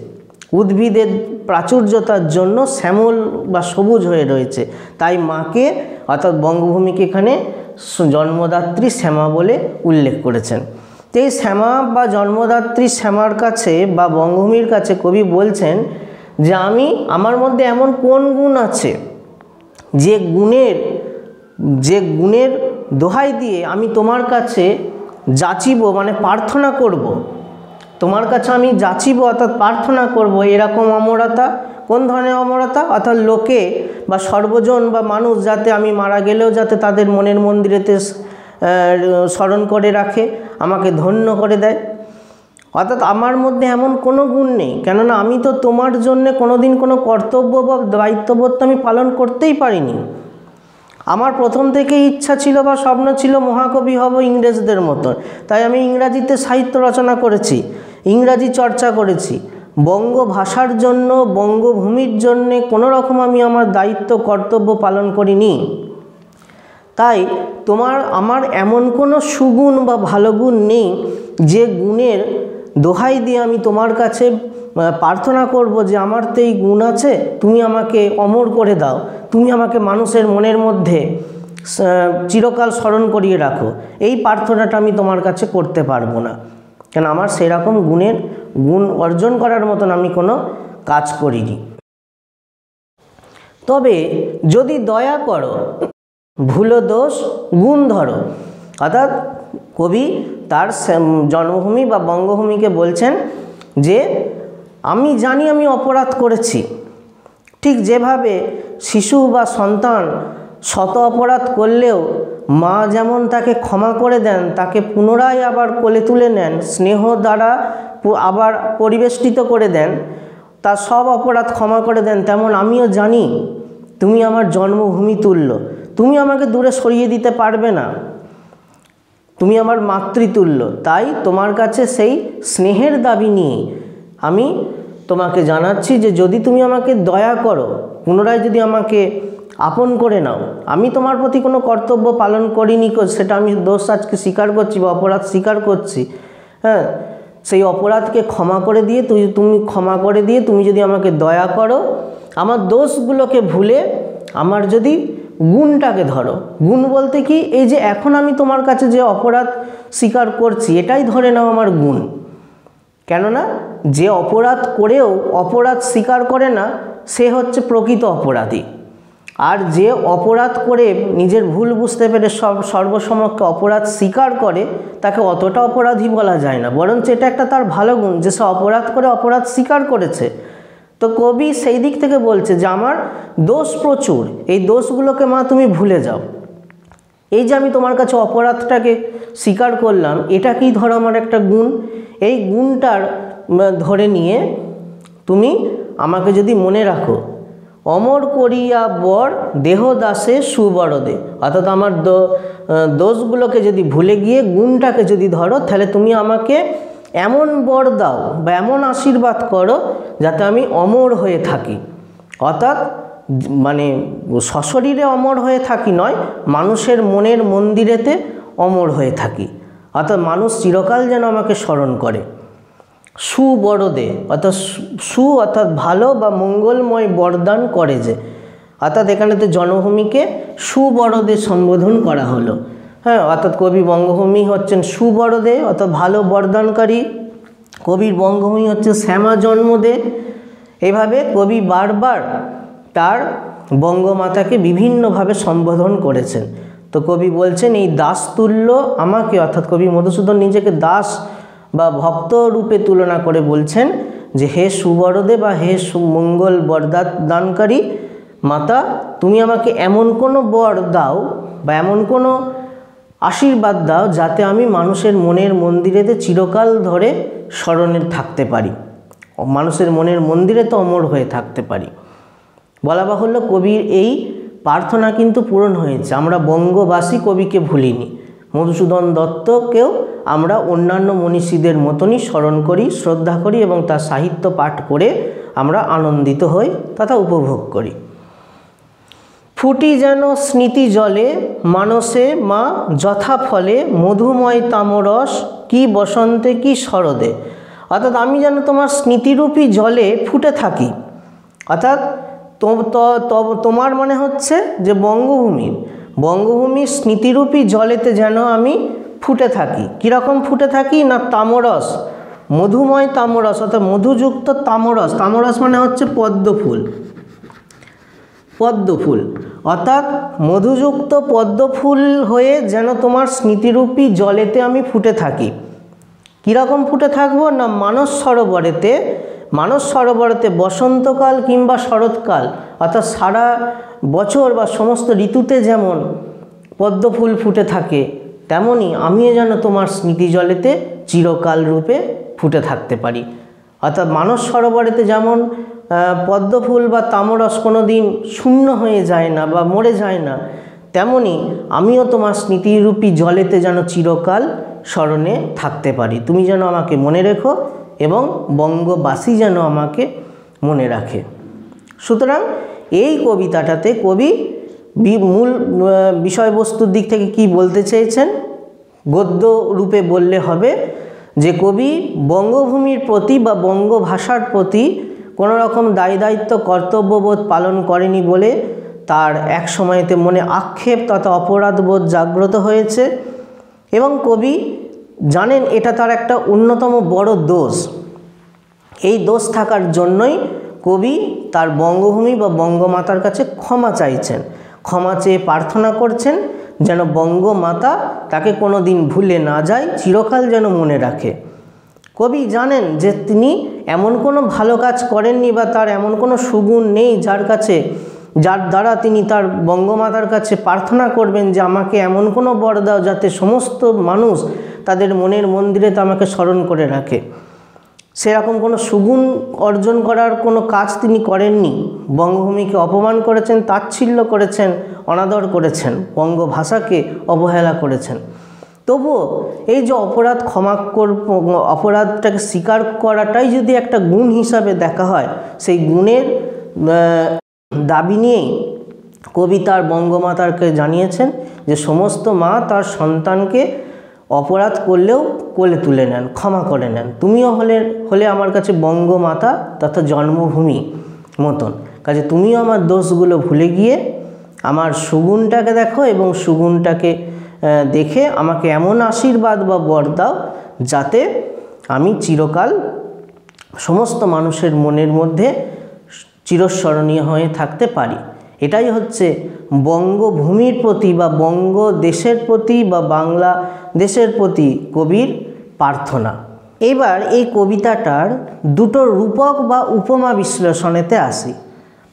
A: উদ্ভিদের প্রাচুর্যতার জন্য শ্যামল বা সবুজ হয়ে রয়েছে। তাই মাকে অর্থাৎ বঙ্গভূমিকে এখানে জন্মদাত্রী শ্যামা বলে উল্লেখ করেছেন। তো এই শ্যামা বা জন্মদাত্রী শ্যামার কাছে বা বঙ্গভূমির কাছে কবি বলছেন যে আমার মধ্যে এমন কোন গুণ আছে যে গুণের দোহাই দিয়ে আমি তোমার কাছে যাচিব, মানে প্রার্থনা করব, তোমার কাছে আমি যাচিব অর্থাৎ প্রার্থনা করব এরকম অমরতা। কোন ধরনের অমরতা? অর্থাৎ লোকে বা সর্বজন বা মানুষ যাতে আমি মারা গেলেও যাতে তাদের মনের মন্দিরেতে স্মরণ করে রাখে, আমাকে ধন্য করে দেয়। অর্থাৎ আমার মধ্যে এমন কোনো গুণ নেই, কেননা আমি তো তোমার জন্যে কোনো দিন কোনো কর্তব্য বা দায়িত্ববোধ আমি পালন করতেই পারিনি। আমার প্রথম থেকে ইচ্ছা ছিল বা স্বপ্ন ছিল মহাকবি হব ইংরেজদের মতো, তাই আমি ইংরাজিতে সাহিত্য রচনা করেছি, ইংরাজি চর্চা করেছি। বঙ্গ ভাষার জন্য, বঙ্গভূমির জন্যে কোনো রকম আমি আমার দায়িত্ব কর্তব্য পালন করিনি। তাই আমার এমন কোনো সুগুণ বা ভালো গুণ নেই যে গুণের দোহাই দিয়ে আমি তোমার কাছে প্রার্থনা করব যে আমার তো এই গুণ আছে, তুমি আমাকে অমর করে দাও, তুমি আমাকে মানুষের মনের মধ্যে চিরকাল স্মরণ করিয়ে রাখো। এই প্রার্থনাটা আমি তোমার কাছে করতে পারবো না, কেন আমার সেরকম গুণ অর্জন করার মতন আমি কোনো কাজ করিনি। তবে যদি দয়া করো ভুলো দোষ গুণ ধরো, অর্থাৎ কবি তার জন্মভূমি বা বঙ্গভূমিকে বলছেন যে আমি জানি আমি অপরাধ করেছি, ঠিক যেভাবে শিশু বা সন্তান শত অপরাধ করলেও মা যেমন তাকে ক্ষমা করে দেন, তাকে পুনরায় আবার কোলে তুলে নেন, স্নেহ দ্বারা আবার পরিবেষ্টিত করে দেন, তার সব অপরাধ ক্ষমা করে দেন, তেমন আমিও জানি তুমি আমার জন্মভূমি তুল্য, তুমি আমাকে দূরে সরিয়ে দিতে পারবে না, তুমি আমার মাতৃতুল্য। তাই তোমার কাছে সেই স্নেহের দাবি নিয়ে আমি তোমাকে জানাচ্ছি যে যদি তুমি আমাকে দয়া করো, পুনরায় যদি আমাকে আপন করে নাও, আমি তোমার প্রতি কোনো কর্তব্য পালন করিনি, সেটা আমি দোষ আজকে স্বীকার করছি বা অপরাধ স্বীকার করছি, হ্যাঁ, সেই অপরাধকে ক্ষমা করে দিয়ে তুমি যদি আমাকে দয়া করো, আমার দোষগুলোকে ভুলে আমার যদি গুণটাকে ধরো। গুণ বলতে কি, এই যে এখন আমি তোমার কাছে যে অপরাধ স্বীকার করছি এটাই ধরে নাও আমার গুণ। কেননা যে অপরাধ করেও অপরাধ স্বীকার করে না সে হচ্ছে প্রকৃত অপরাধী, আর যে অপরাধ করে নিজের ভুল বুঝতে পেরে সর্বসমক্ষে অপরাধ স্বীকার করে তাকে অতটা অপরাধী বলা যায় না, বরঞ্চ এটা একটা তার ভালো গুণ যে সে অপরাধ করে অপরাধ স্বীকার করেছে। তো কবি সেই দিক থেকে বলছে যে আমার দোষ প্রচুর, এই দোষগুলোকে মা তুমি ভুলে যাও। এই যে আমি তোমার কাছে অপরাধটাকে স্বীকার করলাম, এটাকেই ধরো আমার একটা গুণ, এই গুণটার ধরে নিয়ে তুমি আমাকে যদি মনে রাখো, অমর করিয়া বর দেহ দাসে সুবরদে, অর্থাৎ আমার দোষগুলোকে যদি ভুলে গিয়ে গুণটাকে যদি ধরো, তাহলে তুমি আমাকে এমন বর দাও বা এমন আশীর্বাদ করো যাতে আমি অমর হয়ে থাকি, অর্থাৎ মানে সশরীরে অমর হয়ে থাকি নয়, মানুষের মনের মন্দিরেতে অমর হয়ে থাকি, অর্থাৎ মানুষ চিরকাল যেন আমাকে স্মরণ করে। সুবরদে অর্থাৎ ভালো বা মঙ্গলময় বরদান করে যে, অর্থাৎ এখানেতে জন্মভূমিকে সুবরদে সম্বোধন করা হলো। হ্যাঁ, অর্থাৎ কবি বঙ্গভূমি হচ্ছেন সুবরদে অর্থাৎ ভালো বরদানকারী, কবির বঙ্গভূমি হচ্ছে শ্যামা জন্মদে। এভাবে কবি বারবার তার বঙ্গমাতাকে বিভিন্নভাবে সম্বোধন করেছেন। তো কবি বলছেন এই দাসতুল্য আমাকে, অর্থাৎ কবি মধুসূদন নিজেকে দাস বা ভক্ত রূপে তুলনা করে বলছেন যে হে সুবরদে বা হে সুমঙ্গল বরদানকারী মাতা, তুমি আমাকে এমন কোনো বর দাও বা এমন কোনো আশীর্বাদ দাও যাতে আমি মানুষের মনের মন্দিরেতে চিরকাল ধরে স্মরণে থাকতে পারি, মানুষের মনের মন্দিরে তো অমর হয়ে থাকতে পারি। বলা বাহুল্য কবির এই প্রার্থনা কিন্তু পূরণ হয়েছে। আমরা বঙ্গবাসী কবিকে ভুলিনি, মধুসূদন দত্তকেও আমরা অন্যান্য মনীষীদের মতনই স্মরণ করি, শ্রদ্ধা করি এবং তার সাহিত্য পাঠ করে আমরা আনন্দিত হই তথা উপভোগ করি। ফুটি যেন স্মৃতি জলে মানসে মা যথা ফলে মধুময় তামরস কি বসন্তে কি শরদে। অর্থাৎ আমি যেন তোমার স্মৃতিরূপী জলে ফুটে থাকি। অর্থাৎ তোমার মনে হচ্ছে যে বঙ্গভূমির স্মৃতিরূপী জলেতে যেন আমি ফুটে থাকি। কীরকম ফুটে থাকি না তামরস, মধুময় তামরস অর্থাৎ মধুযুক্ত তামরস। তামরস মানে হচ্ছে পদ্মফুল, অর্থাৎ মধুযুক্ত পদ্মফুল হয়ে যেন তোমার স্মৃতিরূপী জলেতে আমি ফুটে থাকি। কীরকম ফুটে থাকবো না মানস সরোবরেতে বসন্তকাল কিংবা শরৎকাল অর্থাৎ সারা বছর বা সমস্ত ঋতুতে যেমন পদ্মফুল ফুটে থাকে, তেমনি আমিও যেন তোমার স্মৃতি জলেতে চিরকাল রূপে ফুটে থাকতে পারি। অর্থাৎ মানস সরোবরেতে যেমন পদ্মফুল বা তামরস কোনো দিন শূন্য হয়ে যায় না বা মরে যায় না, তেমনি আমিও তোমার স্মৃতিরূপী জলেতে যেন চিরকাল স্মরণে থাকতে পারি। তুমি যেন আমাকে মনে রেখো এবং বঙ্গবাসী যেন আমাকে মনে রাখে। সুতরাং এই কবিতাটাতে কবি মূল বিষয়বস্তুর দিক থেকে কি বলতে চেয়েছেন, গদ্য রূপে বললে হবে যে কবি বঙ্গভূমির প্রতি বা বঙ্গভাষার প্রতি কোনো রকম দায়িত্ব কর্তব্যবোধ পালন করেনি বলে তার এক সময়তে মনে আক্ষেপ তথা অপরাধবোধ জাগ্রত হয়েছে এবং কবি জানেন এটা তার একটা অন্যতম বড় দোষ। এই দোষ থাকার জন্যই কবি তার বঙ্গভূমি বা বঙ্গমাতার কাছে ক্ষমা চাইছেন, ক্ষমা চেয়ে প্রার্থনা করছেন যেন বঙ্গমাতা তাকে কোনো দিন ভুলে না যায়, চিরকাল যেন মনে রাখে। কবি জানেন যে তিনি এমন কোনো ভালো কাজ করেননি বা তার এমন কোনো সুগুণ নেই যার দ্বারা তিনি তার বঙ্গমাতার কাছে প্রার্থনা করবেন যে আমাকে এমন কোনো বর দাও যাতে সমস্ত মানুষ তাদের মনের মন্দিরে তা আমাকে স্মরণ করে রাখে। সেরকম কোনো সুগুণ অর্জন করার কোনো কাজ তিনি করেননি। বঙ্গভূমিকে অপমান করেছেন, তাচ্ছিল্য করেছেন, অনাদর করেছেন, বঙ্গভাষাকে অবহেলা করেছেন। তবুও এই যে অপরাধটাকে স্বীকার করাটাই যদি একটা গুণ হিসাবে দেখা হয়, সেই গুণের দাবি নিয়েই কবি তার বঙ্গমাতাকে জানিয়েছেন যে সমস্ত মা তার সন্তানকে অপরাধ করলেও কোলে তুলে নেন, ক্ষমা করে নেন। তুমিও হলে আমার কাছে বঙ্গমাতা তথা জন্মভূমি মতন, কাজে তুমিও আমার দোষগুলো ভুলে গিয়ে আমার সুগুণটাকে দেখো এবং সুগুণটাকে দেখে আমাকে এমন আশীর্বাদ বা বর দাও যাতে আমি চিরকাল সমস্ত মানুষের মনের মধ্যে চিরস্মরণীয় হয়ে থাকতে পারি। এটাই হচ্ছে বঙ্গভূমির প্রতি বা বঙ্গদেশের প্রতি বা বাংলাদেশের প্রতি কবির প্রার্থনা। এবার এই কবিতাটার দুটো রূপক বা উপমা বিশ্লেষণেতে আসি।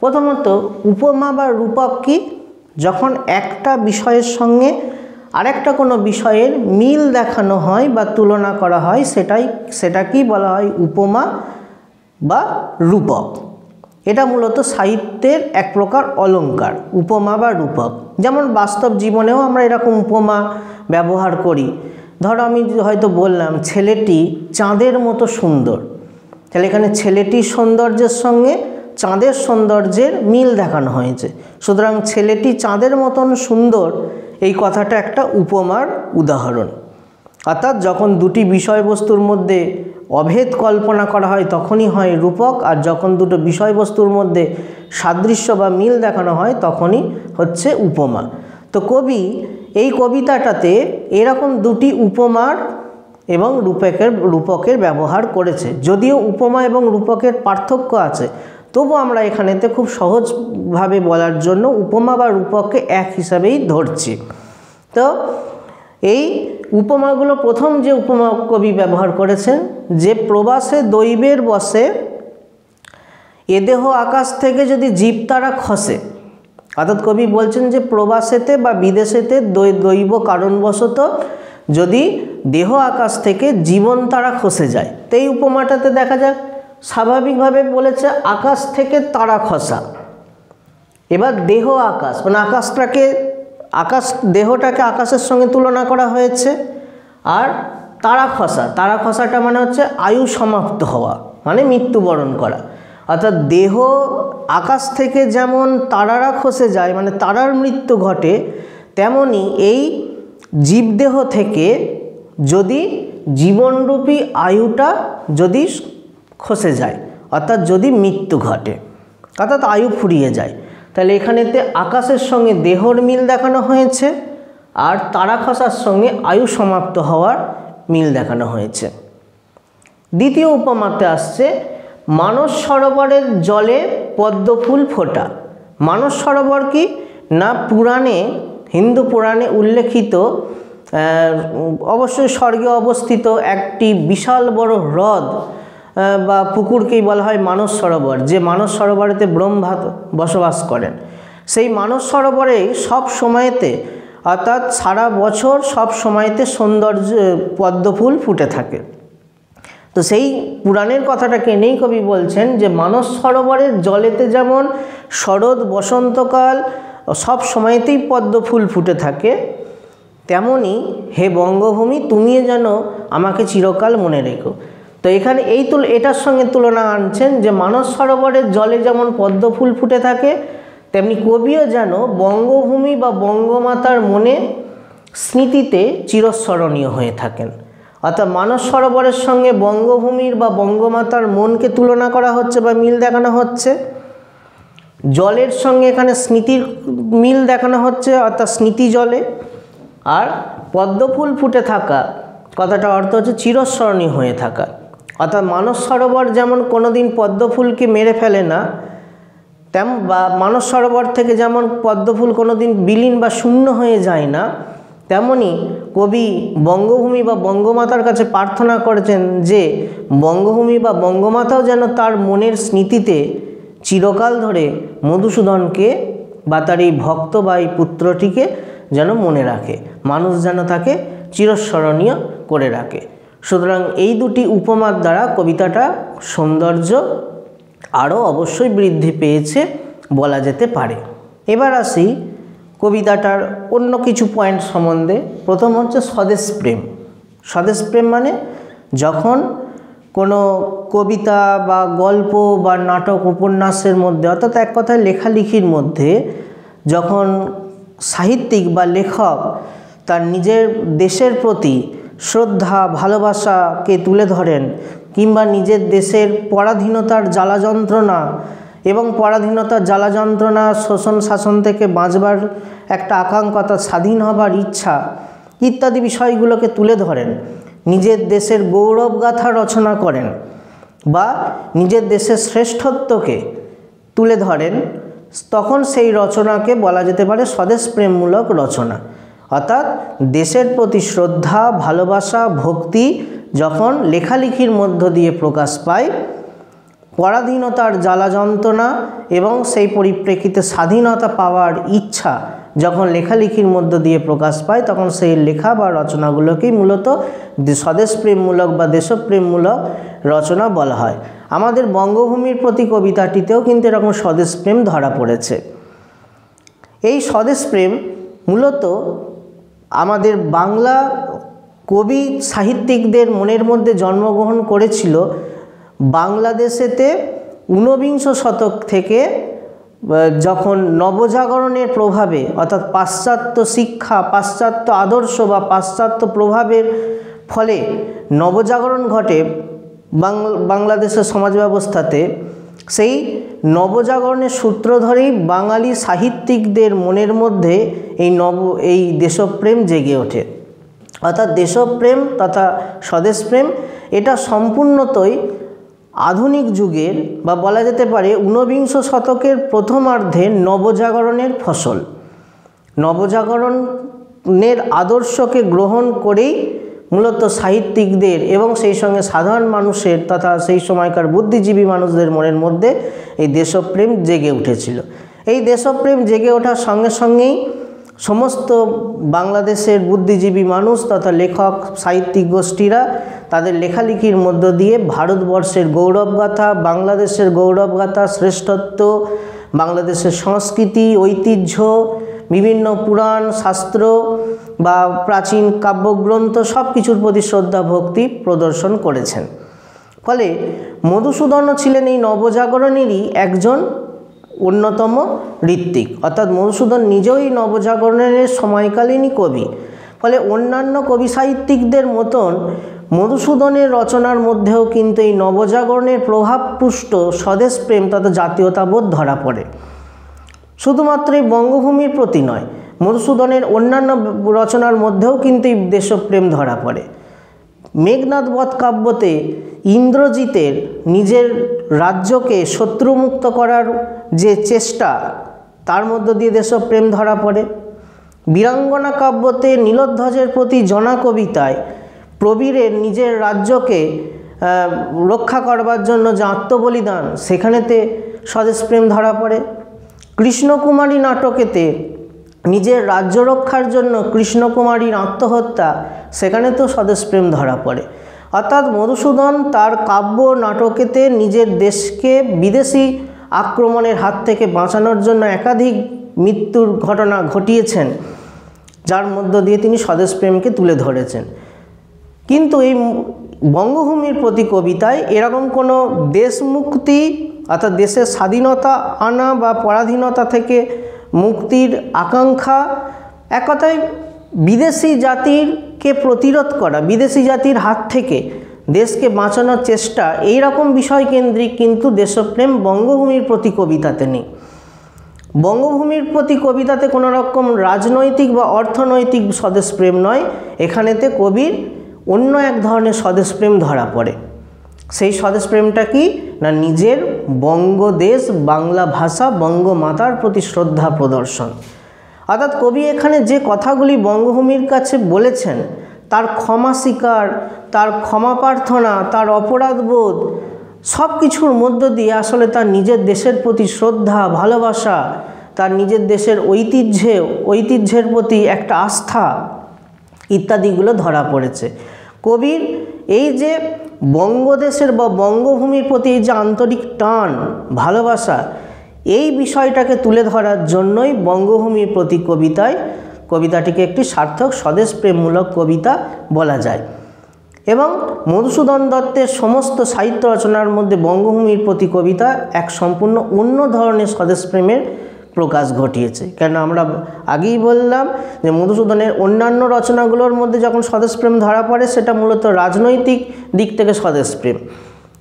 A: প্রথমত উপমা বা রূপক কি? যখন একটা বিষয়ের সঙ্গে আরেকটা কোনো বিষয়ের মিল দেখানো হয় বা তুলনা করা হয় সেটাকেই বলা হয় উপমা বা রূপক। এটা মূলত সাহিত্যের এক প্রকার অলংকার, উপমা বা রূপক। যেমন বাস্তব জীবনেও আমরা এরকম উপমা ব্যবহার করি। ধরো আমি হয়তো বললাম ছেলেটি চাঁদের মতো সুন্দর, তাহলে এখানে ছেলেটির সৌন্দর্যের সঙ্গে চাঁদের সৌন্দর্যের মিল দেখানো হয়েছে। সুতরাং ছেলেটি চাঁদের মতন সুন্দর এই কথাটা একটা উপমার উদাহরণ। অর্থাৎ যখন দুটি বিষয়বস্তুর মধ্যে অভেদ কল্পনা করা হয় তখনই হয় রূপক, আর যখন দুটো বিষয়বস্তুর মধ্যে সাদৃশ্য বা মিল দেখানো হয় তখনই হচ্ছে উপমা। তো কবি এই কবিতাটাতে এরকম দুটি উপমার এবং রূপকের ব্যবহার করেছে। যদিও উপমা এবং রূপকের পার্থক্য আছে, তবু আমরা এখানেতে খুব সহজভাবে বলার জন্য উপমা বা রূপককে এক হিসাবেই ধরছি। তো এই উপমাগুলো, প্রথম যে উপমা কবি ব্যবহার করেছেন, যে প্রবাসে দৈবের বসে এ দেহ আকাশ থেকে যদি জীব তারা খসে। অর্থাৎ কবি বলছেন যে প্রবাসেতে বা বিদেশেতে দৈব কারণবশত যদি দেহ আকাশ থেকে জীবন তারা খসে যায়। তো এই উপমাটাতে দেখা যাক স্বাভাবিকভাবে বলেছে আকাশ থেকে তারা খসা। এবার দেহ আকাশ মানে দেহটাকে আকাশের সঙ্গে তুলনা করা হয়েছে, আর তারা খসা, তারা খসাটা মানে হচ্ছে আয়ু সমাপ্ত হওয়া, মানে মৃত্যুবরণ করা। অর্থাৎ দেহ আকাশ থেকে যেমন তারারা খসে যায়, মানে তারার মৃত্যু ঘটে, তেমনি এই জীবদেহ থেকে যদি জীবনরূপী আয়ুটা যদি খসে যায়, অর্থাৎ যদি মৃত্যু ঘটে, অর্থাৎ আয়ু ফুরিয়ে যায়, তাহলে এখানেতে আকাশের সঙ্গে দেহর মিল দেখানো হয়েছে, আর তারা খসার সঙ্গে আয়ু সমাপ্ত হওয়ার মিল দেখানো হয়েছে। দ্বিতীয় উপমাতে আসছে মানস সরোবরের জলে পদ্মফুল ফোটা। মানস সরোবর কি না, পুরাণে, হিন্দু পুরাণে উল্লেখিত, অবশ্যই স্বর্গে অবস্থিত একটি বিশাল বড় হ্রদ বা পুকুরকেই বলা হয় মানস সরোবর, যে মানস সরোবরেতে ব্রহ্মা বসবাস করেন। সেই মানস সরোবরে সব সময়তে, অর্থাৎ সারা বছর সব সময়তে সৌন্দর্য পদ্মফুল ফুটে থাকে। তো সেই পুরাণের কথাটাকে এনেই কবি বলছেন যে মানস সরোবরের জলেতে যেমন শরৎ বসন্তকাল সব সময়তেই পদ্মফুল ফুটে থাকে, তেমনি হে বঙ্গভূমি তুমিও যেন আমাকে চিরকাল মনে রেখো। তো এখানে এটার সঙ্গে তুলনা আনছেন যে মানস সরোবরের জলে যেমন পদ্মফুল ফুটে থাকে, তেমনি কবিও যেন বঙ্গভূমি বা বঙ্গমাতার মনে স্মৃতিতে চিরস্মরণীয় হয়ে থাকেন। অর্থাৎ মানস সরোবরের সঙ্গে বঙ্গভূমির বা বঙ্গমাতার মনকে তুলনা করা হচ্ছে বা মিল দেখানো হচ্ছে। জলের সঙ্গে এখানে স্মৃতির মিল দেখানো হচ্ছে, অর্থাৎ স্মৃতি জলে। আর পদ্মফুল ফুটে থাকা কথাটার অর্থ হচ্ছে চিরস্মরণীয় হয়ে থাকা। অর্থাৎ মানস সরোবর যেমন কোনোদিন পদ্মফুলকে মেরে ফেলে না, বা মানস সরোবর থেকে যেমন পদ্মফুল কোনোদিন বিলীন বা শূন্য হয়ে যায় না, তেমনি কবি বঙ্গভূমি বা বঙ্গমাতার কাছে প্রার্থনা করেছেন যে বঙ্গভূমি বা বঙ্গমাতাও যেন তার মনের স্মৃতিতে চিরকাল ধরে মধুসূদনকে বা তার এই ভক্ত বা এই পুত্রটিকে যেন মনে রাখে, মানুষ যেন তাকে চিরস্মরণীয় করে রাখে। সুতরাং এই দুটি উপমার দ্বারা কবিতাটা সৌন্দর্য আরও অবশ্যই বৃদ্ধি পেয়েছে বলা যেতে পারে। এবার আসি কবিতাটার অন্য কিছু পয়েন্ট সম্বন্ধে। প্রথম হচ্ছে স্বদেশ প্রেম। স্বদেশ প্রেম মানে যখন কোনো কবিতা বা গল্প বা নাটক উপন্যাসের মধ্যে, অর্থাৎ এক কথায় লেখালেখির মধ্যে, যখন সাহিত্যিক বা লেখক তার নিজের দেশের প্রতি শ্রদ্ধা ভালোবাসাকে তুলে ধরেন, কিংবা নিজের দেশের পরাধীনতার জ্বালা যন্ত্রণা এবং পরাধীনতার জ্বালা যন্ত্রণা শোষণ শাসন থেকে বাঁচবার একটা আকাঙ্ক্ষা, স্বাধীন হবার ইচ্ছা ইত্যাদি বিষয়গুলোকে তুলে ধরেন, নিজের দেশের গৌরবগাথা রচনা করেন বা নিজের দেশের শ্রেষ্ঠত্বকে তুলে ধরেন, তখন সেই রচনাকে বলা যেতে পারে স্বদেশপ্রেমমূলক রচনা। অর্থাৎ দেশের প্রতি শ্রদ্ধা ভালোবাসা ভক্তি যখন লেখালেখির মধ্য দিয়ে প্রকাশ পায়, পরাধীনতার জ্বালা যন্ত্রণা এবং সেই পরিপ্রেক্ষিতে স্বাধীনতা পাওয়ার ইচ্ছা যখন লেখালেখির মধ্য দিয়ে প্রকাশ পায়, তখন সেই লেখা বা রচনাগুলোকেই মূলত স্বদেশপ্রেমমূলক বা দেশপ্রেমমূলক রচনা বলা হয়। আমাদের বঙ্গভূমির প্রতি কবিতাটিতেও কিন্তু এরকম স্বদেশপ্রেম ধরা পড়েছে। এই স্বদেশপ্রেম মূলত আমাদের বাংলা কবি সাহিত্যিকদের মনের মধ্যে জন্মগ্রহণ করেছিল বাংলাদেশেতে ঊনবিংশ শতক থেকে, যখন নবজাগরণের প্রভাবে, অর্থাৎ পাশ্চাত্য শিক্ষা পাশ্চাত্য আদর্শ বা পাশ্চাত্য প্রভাবের ফলে নবজাগরণ ঘটে বাংলাদেশের সমাজ ব্যবস্থাতে। সেই নবজাগরণের সূত্র ধরেই বাঙালি সাহিত্যিকদের মনের মধ্যে এই দেশপ্রেম জেগে ওঠে। অর্থাৎ দেশপ্রেম তথা স্বদেশপ্রেম এটা সম্পূর্ণতই আধুনিক যুগের বা বলা যেতে পারে ঊনবিংশ শতকের প্রথমার্ধে নবজাগরণের ফসল। নবজাগরণের আদর্শকে গ্রহণ করেই মূলত সাহিত্যিকদের এবং সেই সঙ্গে সাধারণ মানুষের তথা সেই সময়কার বুদ্ধিজীবী মানুষদের মনের মধ্যে এই দেশপ্রেম জেগে উঠেছিল। এই দেশপ্রেম জেগে ওঠার সঙ্গে সঙ্গেই সমস্ত বাংলাদেশের বুদ্ধিজীবী মানুষ তথা লেখক সাহিত্যিক গোষ্ঠীরা তাদের লেখালেখির মধ্য দিয়ে ভারতবর্ষের গৌরবগাথা, বাংলাদেশের গৌরবগাথা, শ্রেষ্ঠত্ব, বাংলাদেশের সংস্কৃতি ঐতিহ্য বিভিন্ন পুরাণ শাস্ত্র বা প্রাচীন কাব্যগ্রন্থ সব কিছুর প্রতি শ্রদ্ধা ভক্তি প্রদর্শন করেছেন। ফলে মধুসূদনও ছিলেন এই নবজাগরণেরই একজন অন্যতম ঋত্বিক, অর্থাৎ মধুসূদন নিজেও এই নবজাগরণের সময়কালীনই কবি। ফলে অন্যান্য কবি সাহিত্যিকদের মতন মধুসূদনের রচনার মধ্যেও কিন্তু এই নবজাগরণের প্রভাবপুষ্ট স্বদেশপ্রেম তথা জাতীয়তাবোধ ধরা পড়ে। শুধুমাত্র এই বঙ্গভূমির প্রতি নয়, মধুসূদনের অন্যান্য রচনার মধ্যেও কিন্তু এই দেশপ্রেম ধরা পড়ে। মেঘনাদ বধ কাব্যতে ইন্দ্রজিতের নিজের রাজ্যকে শত্রুমুক্ত করার যে চেষ্টা, তার মধ্য দিয়ে দেশপ্রেম ধরা পড়ে। বীরাঙ্গনা কাব্যতে নীলোধ্বজের প্রতি জনা কবিতায় প্রবীরের নিজের রাজ্যকে রক্ষা করবার জন্য যে আত্মবলিদান, সেখানেতে স্বদেশপ্রেম ধরা পড়ে। কৃষ্ণকুমারী নাটকেতে নিজের রাজ্য রক্ষার জন্য কৃষ্ণকুমারীর আত্মহত্যা, সেখানেতেও স্বদেশপ্রেম ধরা পড়ে। অর্থাৎ মধুসূদন তার কাব্য নাটকেতে নিজের দেশকে বিদেশি আক্রমণের হাত থেকে বাঁচানোর জন্য একাধিক মৃত্যুর ঘটনা ঘটিয়েছেন, যার মধ্য দিয়ে তিনি স্বদেশপ্রেমকে তুলে ধরেছেন। কিন্তু এই বঙ্গভূমির প্রতি কবিতায় এরকম কোনো দেশ মুক্তি অর্থাৎ দেশের স্বাধীনতা আনা বা পরাধীনতা থেকে মুক্তির আকাঙ্ক্ষা, এক কথায় বিদেশি জাতিকে প্রতিরোধ করা, বিদেশি জাতির হাত থেকে দেশকে বাঁচানোর চেষ্টা, এই রকম বিষয়কেন্দ্রিক কিন্তু দেশপ্রেম বঙ্গভূমির প্রতি কবিতাতে নেই। বঙ্গভূমির প্রতি কবিতাতে কোনো রকম রাজনৈতিক বা অর্থনৈতিক স্বদেশপ্রেম নয়, এখানেতে কবির অন্য এক ধরনের স্বদেশপ্রেম ধরা পড়ে। সেই স্বদেশপ্রেমটা কি না, নিজের বঙ্গদেশ বাংলা ভাষা বঙ্গমাতার প্রতি শ্রদ্ধা প্রদর্শন। অর্থাৎ কবি এখানে যে কথাগুলি বঙ্গভূমির কাছে বলেছেন, তার ক্ষমা স্বীকার, তার ক্ষমা প্রার্থনা, তার অপরাধবোধ, সব কিছুর মধ্য দিয়ে আসলে তার নিজের দেশের প্রতি শ্রদ্ধা ভালোবাসা, তার নিজের দেশের ঐতিহ্যের প্রতি একটা আস্থা ইত্যাদিগুলো ধরা পড়েছে। কবির এই যে বঙ্গদেশের বা বঙ্গভূমির প্রতি এই যে আন্তরিক টান ভালোবাসা, এই বিষয়টাকে তুলে ধরার জন্যই বঙ্গভূমির প্রতি কবিতাটিকে একটি সার্থক স্বদেশপ্রেমমূলক কবিতা বলা যায়। এবং মধুসূদন দত্তের সমস্ত সাহিত্য রচনার মধ্যে বঙ্গভূমির প্রতি কবিতা এক সম্পূর্ণ অন্য ধরনের স্বদেশপ্রেমের প্রকাশ ঘটিয়েছে। কেন আমরা আগেই বললাম যে মধুসূদনের অন্যান্য রচনাগুলোর মধ্যে যখন স্বদেশপ্রেম ধরা পড়ে, সেটা মূলত রাজনৈতিক দিক থেকে স্বদেশপ্রেম,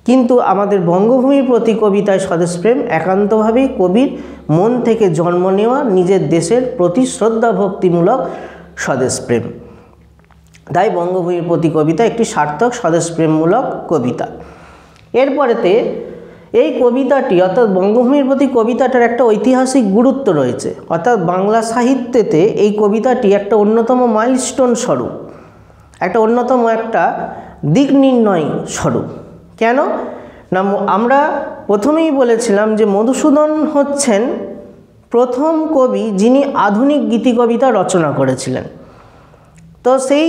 A: কিন্তু আমাদের বঙ্গভূমির প্রতি কবিতায় স্বদেশপ্রেম একান্তভাবেই কবির মন থেকে জন্ম নেওয়া নিজের দেশের প্রতি শ্রদ্ধা ভক্তিমূলক স্বদেশপ্রেম। তাই বঙ্গভূমির প্রতি কবিতা একটি সার্থক স্বদেশপ্রেমমূলক কবিতা। এরপরেতে এই কবিতাটি অর্থাৎ বঙ্গভূমির প্রতি কবিতাটার একটা ঐতিহাসিক গুরুত্ব রয়েছে। অর্থাৎ বাংলা সাহিত্যেতে এই কবিতাটি একটা অন্যতম মাইলস্টোন স্বরূপ, একটা অন্যতম একটা দিক নির্ণয় স্বরূপ। কেন না, আমরা প্রথমেই বলেছিলাম যে মধুসূদন হচ্ছেন প্রথম কবি যিনি আধুনিক গীতিকবিতা রচনা করেছিলেন। তো সেই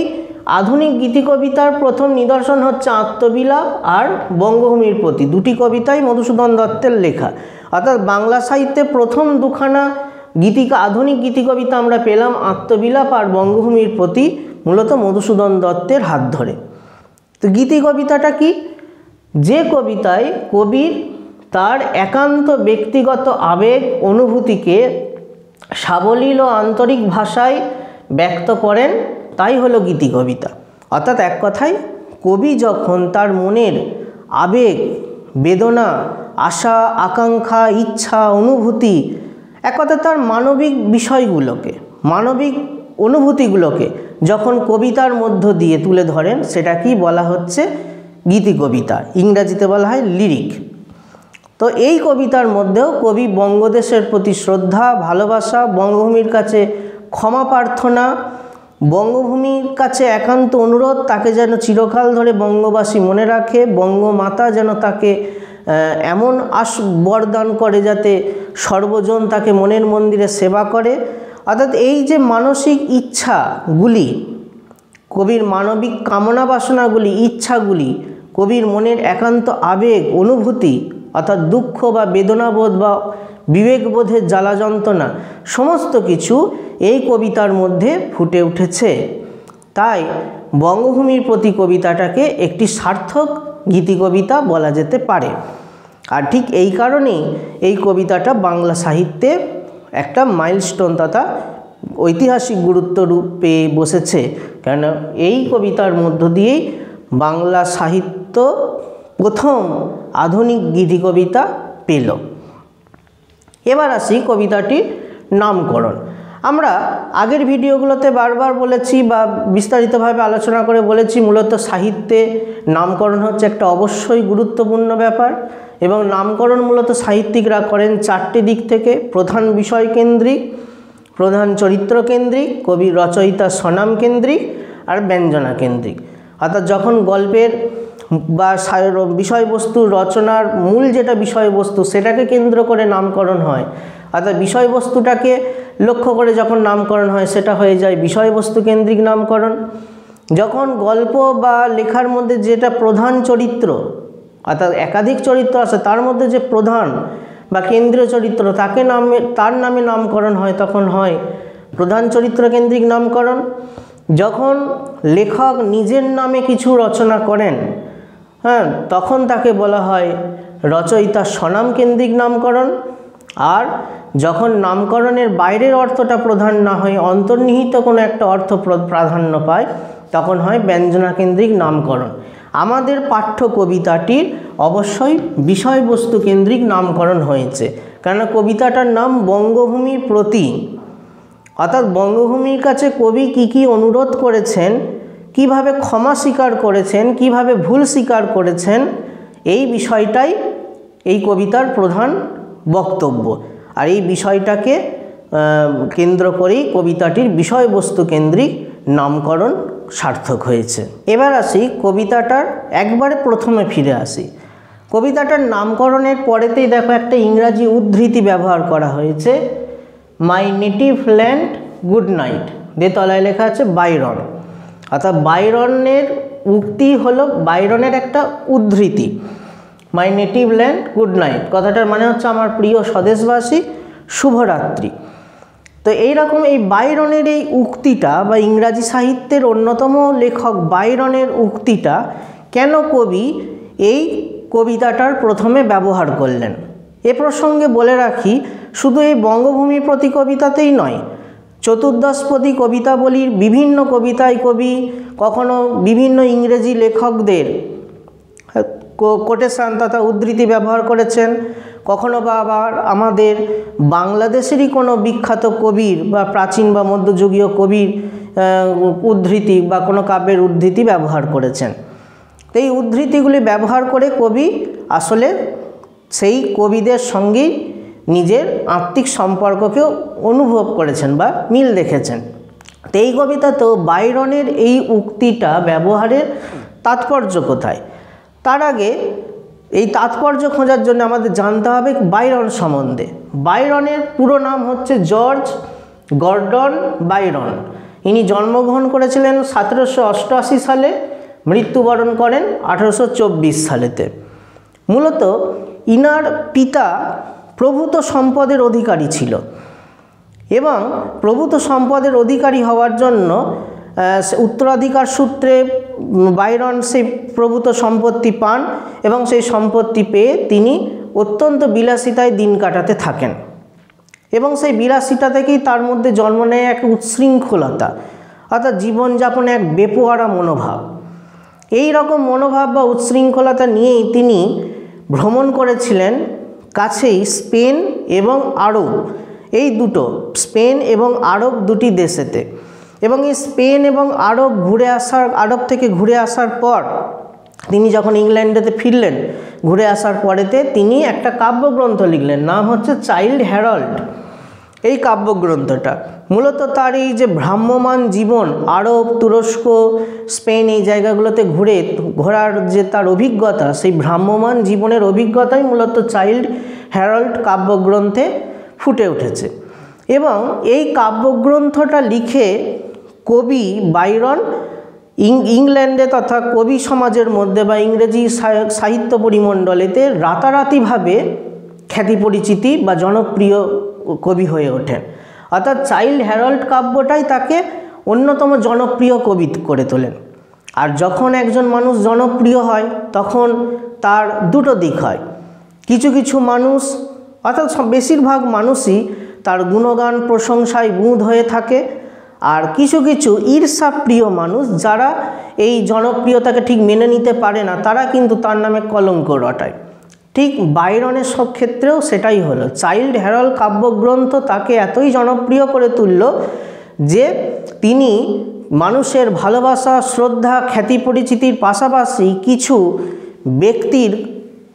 A: আধুনিক গীতিকবিতার প্রথম নিদর্শন হচ্ছে আত্মবিলাপ আর বঙ্গভূমির প্রতি, দুটি কবিতাই মধুসূদন দত্তের লেখা। অর্থাৎ বাংলা সাহিত্যে প্রথম দুখানা আধুনিক গীতিকবিতা আমরা পেলাম আত্মবিলাপ আর বঙ্গভূমির প্রতি, মূলত মধুসূদন দত্তের হাত ধরে। তো গীতিকবিতাটা কি? যে কবিতায় কবির তার একান্ত ব্যক্তিগত আবেগ অনুভূতিকে সাবলীল ও আন্তরিক ভাষায় ব্যক্ত করেন, তাই হলো গীতিকবিতা। অর্থাৎ এক কথায় কবি যখন তার মনের আবেগ বেদনা আশা আকাঙ্ক্ষা ইচ্ছা অনুভূতি, এক কথায় তার মানবিক বিষয়গুলোকে মানবিক অনুভূতিগুলোকে যখন কবিতার মধ্য দিয়ে তুলে ধরেন, সেটা কি বলা হচ্ছে গীতিকবিতা, ইংরাজিতে বলা হয় লিরিক। তো এই কবিতার মধ্যেও কবি বঙ্গদেশের প্রতি শ্রদ্ধা ভালোবাসা, বঙ্গভূমির কাছে ক্ষমা প্রার্থনা, বঙ্গভূমির কাছে একান্ত অনুরোধ তাকে যেন চিরকাল ধরে বঙ্গবাসী মনে রাখে, বঙ্গমাতা যেন তাকে এমন বরদান করে যাতে সর্বজন তাকে মনের মন্দিরে সেবা করে। অর্থাৎ এই যে মানসিক ইচ্ছাগুলি, কবির মানবিক কামনা বাসনাগুলি, ইচ্ছাগুলি, কবির মনের একান্ত আবেগ অনুভূতি অর্থাৎ দুঃখ বা বেদনাবোধ বা বিবেকবোধের জ্বালা যন্ত্রণা সমস্ত কিছু এই কবিতার মধ্যে ফুটে উঠেছে। তাই বঙ্গভূমির প্রতি কবিতাটাকে একটি সার্থক গীতিকবিতা বলা যেতে পারে। আর ঠিক এই কারণেই এই কবিতাটা বাংলা সাহিত্যে একটা মাইলস্টোন তথা ঐতিহাসিক গুরুত্ব রূপ পেয়ে বসেছে, কেন এই কবিতার মধ্য দিয়েই বাংলা সাহিত্য প্রথম আধুনিক গীতিকবিতা পেল। এবার আসি কবিতাটির নামকরণ। আমরা আগের ভিডিওগুলোতে বারবার বলেছি বা বিস্তারিতভাবে আলোচনা করে বলেছি, মূলত সাহিত্যে নামকরণ হচ্ছে একটা অবশ্যই গুরুত্বপূর্ণ ব্যাপার এবং নামকরণ মূলত সাহিত্যিকরা করেন চারটি দিক থেকে: প্রধান বিষয় কেন্দ্রিক, প্রধান চরিত্র কেন্দ্রিক, কবি রচয়িতা স্বনাম কেন্দ্রিক আর ব্যঞ্জনা কেন্দ্রিক। অর্থাৎ যখন গল্পের বা বিষয়বস্তুর রচনার মূল যেটা বিষয়বস্তু সেটাকে কেন্দ্র করে নামকরণ হয়, অর্থাৎ বিষয়বস্তুটাকে লক্ষ্য করে যখন নামকরণ হয় সেটা হয়ে যায় বিষয়বস্তু কেন্দ্রিক নামকরণ। যখন গল্প বা লেখার মধ্যে যেটা প্রধান চরিত্র, অর্থাৎ একাধিক চরিত্র আছে তার মধ্যে যে প্রধান বা কেন্দ্রীয় চরিত্র তার নামে নামকরণ হয়, তখন হয় প্রধান চরিত্র কেন্দ্রিক নামকরণ। যখন লেখক নিজের নামে কিছু রচনা করেন, তখন তাকে বলা হয় রচয়িতা স্বনাম কেন্দ্রিক নামকরণ। আর যখন নামকরণের বাইরের অর্থটা প্রধান না হয়ে অন্তর্নিহিত কোনো একটা অর্থ প্রাধান্য পায়, তখন হয় ব্যঞ্জনা কেন্দ্রিক নামকরণ। আমাদের পাঠ্য কবিতাটির অবশ্যই বিষয়বস্তু কেন্দ্রিক নামকরণ হয়েছে, কেননা কবিতাটার নাম বঙ্গভূমির প্রতি, অর্থাৎ বঙ্গভূমির কাছে কবি কী অনুরোধ করেছেন, কিভাবে ক্ষমা স্বীকার করেছেন, কিভাবে ভুল স্বীকার করেছেন, এই বিষয়টাই এই কবিতার প্রধান বক্তব্য। আর এই বিষয়টাকে কেন্দ্র করেই কবিতাটির বিষয়বস্তু কেন্দ্রিক নামকরণ সার্থক হয়েছে। এবার আসি কবিতাটার একবারে প্রথমে ফিরে আসি। কবিতাটার নামকরণের পরেতেই দেখো একটা ইংরাজি উদ্ধৃতি ব্যবহার করা হয়েছে, মাই নেটিভ ল্যান্ড গুড নাইট, দিয়ে তলায় লেখা আছে বাইরন। অর্থাৎ বাইরনের উক্তি হলো বাইরনের একটা উদ্ধৃতি, মাই নেটিভ ল্যান্ড গুড নাইট, কথাটার মানে হচ্ছে আমার প্রিয় স্বদেশবাসী শুভরাত্রি। তো এইরকম এই বাইরনের এই উক্তিটা বা ইংরাজি সাহিত্যের অন্যতম লেখক বাইরনের উক্তিটা কেন কবি এই কবিতাটার প্রথমে ব্যবহার করলেন, এ প্রসঙ্গে বলে রাখি, শুধু এই বঙ্গভূমির প্রতি কবিতাতেই নয়, চতুর্দশপদী কবিতাবলীর বিভিন্ন কবিতায় কবি কখনো বিভিন্ন ইংরেজি লেখকদের কোটেশন তথা উদ্ধৃতি ব্যবহার করেছেন, কখনো বা আবার আমাদের বাংলাদেশেরই কোনো বিখ্যাত কবির বা প্রাচীন বা মধ্যযুগীয় কবির উদ্ধৃতি বা কোনো কাব্যের উদ্ধৃতি ব্যবহার করেছেন। তো এই উদ্ধৃতিগুলি ব্যবহার করে কবি আসলে সেই কবিদের সঙ্গেই নিজের আত্মিক সম্পর্ককেও অনুভব করেছেন বা মিল দেখেছেন। তো এই কবিতাতেও বাইরনের এই উক্তিটা ব্যবহারের তাৎপর্য কোথায়, তার আগে এই তাৎপর্য খোঁজার জন্য আমাদের জানতে হবে বাইরন সম্বন্ধে। বাইরনের পুরো নাম হচ্ছে জর্জ গর্ডন বাইরন। ইনি জন্মগ্রহণ করেছিলেন 1788 সালে, মৃত্যুবরণ করেন 1824 সালেতে। মূলত ইনার পিতা প্রভূত সম্পদের অধিকারী ছিল এবং প্রভূত সম্পদের অধিকারী হওয়ার জন্য উত্তরাধিকার সূত্রে বাইরন সেই প্রভূত সম্পত্তি পান এবং সেই সম্পত্তি পেয়ে তিনি অত্যন্ত বিলাসিতায় দিন কাটাতে থাকেন এবং সেই বিলাসিতা থেকেই তার মধ্যে জন্ম নেয় এক উচ্ছৃঙ্খলতা, অর্থাৎ জীবনযাপনে এক বেপরোয়া মনোভাব। এই রকম মনোভাব বা উচ্ছৃঙ্খলতা নিয়েই তিনি ভ্রমণ করেছিলেন কাছেই স্পেন এবং আরব, এই দুটো স্পেন এবং আরব দুটি দেশেতে। এবং এই স্পেন এবং আরব থেকে ঘুরে আসার পর তিনি যখন ইংল্যান্ডেতে ফিরলেন, ঘুরে আসার পরেতে তিনি একটা কাব্যগ্রন্থ লিখলেন, নাম হচ্ছে চাইল্ড হ্যারল্ড। এই কাব্যগ্রন্থটা মূলত তার এই যে ভ্রাম্যমান জীবন, আরব, তুরস্ক, স্পেন এই জায়গাগুলোতে ঘোরার যে তার অভিজ্ঞতা, সেই ভ্রাম্যমান জীবনের অভিজ্ঞতাই মূলত চাইল্ড হ্যারল্ড কাব্যগ্রন্থে ফুটে উঠেছে। এবং এই কাব্যগ্রন্থটা লিখে কবি বাইরন ইংল্যান্ডে তথা কবি সমাজের মধ্যে বা ইংরেজি সাহিত্য পরিমণ্ডলেতে রাতারাতিভাবে খ্যাতি পরিচিতি বা জনপ্রিয় কবি হয়ে ওঠেন। অর্থাৎ চাইল্ড হেরাল্ড কাব্যটাই তাকে অন্যতম জনপ্রিয় কবি করে তোলেন। আর যখন একজন মানুষ জনপ্রিয় হয় তখন তার দুটো দিক হয়। কিছু কিছু মানুষ অর্থাৎ বেশিরভাগ মানুষই তার গুণগান প্রশংসায় বুঁদ হয়ে থাকে, আর কিছু কিছু ঈর্ষাপ্রিয় মানুষ যারা এই জনপ্রিয়তাকে ঠিক মেনে নিতে পারে না, তারা কিন্তু তার নামে কলঙ্ক রটায়। ঠিক বাইরনের সব ক্ষেত্রেও সেটাই হলো। চাইল্ড হেরাল্ড কাব্যগ্রন্থ তাকে এতই জনপ্রিয় করে তুলল যে তিনি মানুষের ভালোবাসা, শ্রদ্ধা, খ্যাতি পরিচিতির পাশাপাশি কিছু ব্যক্তির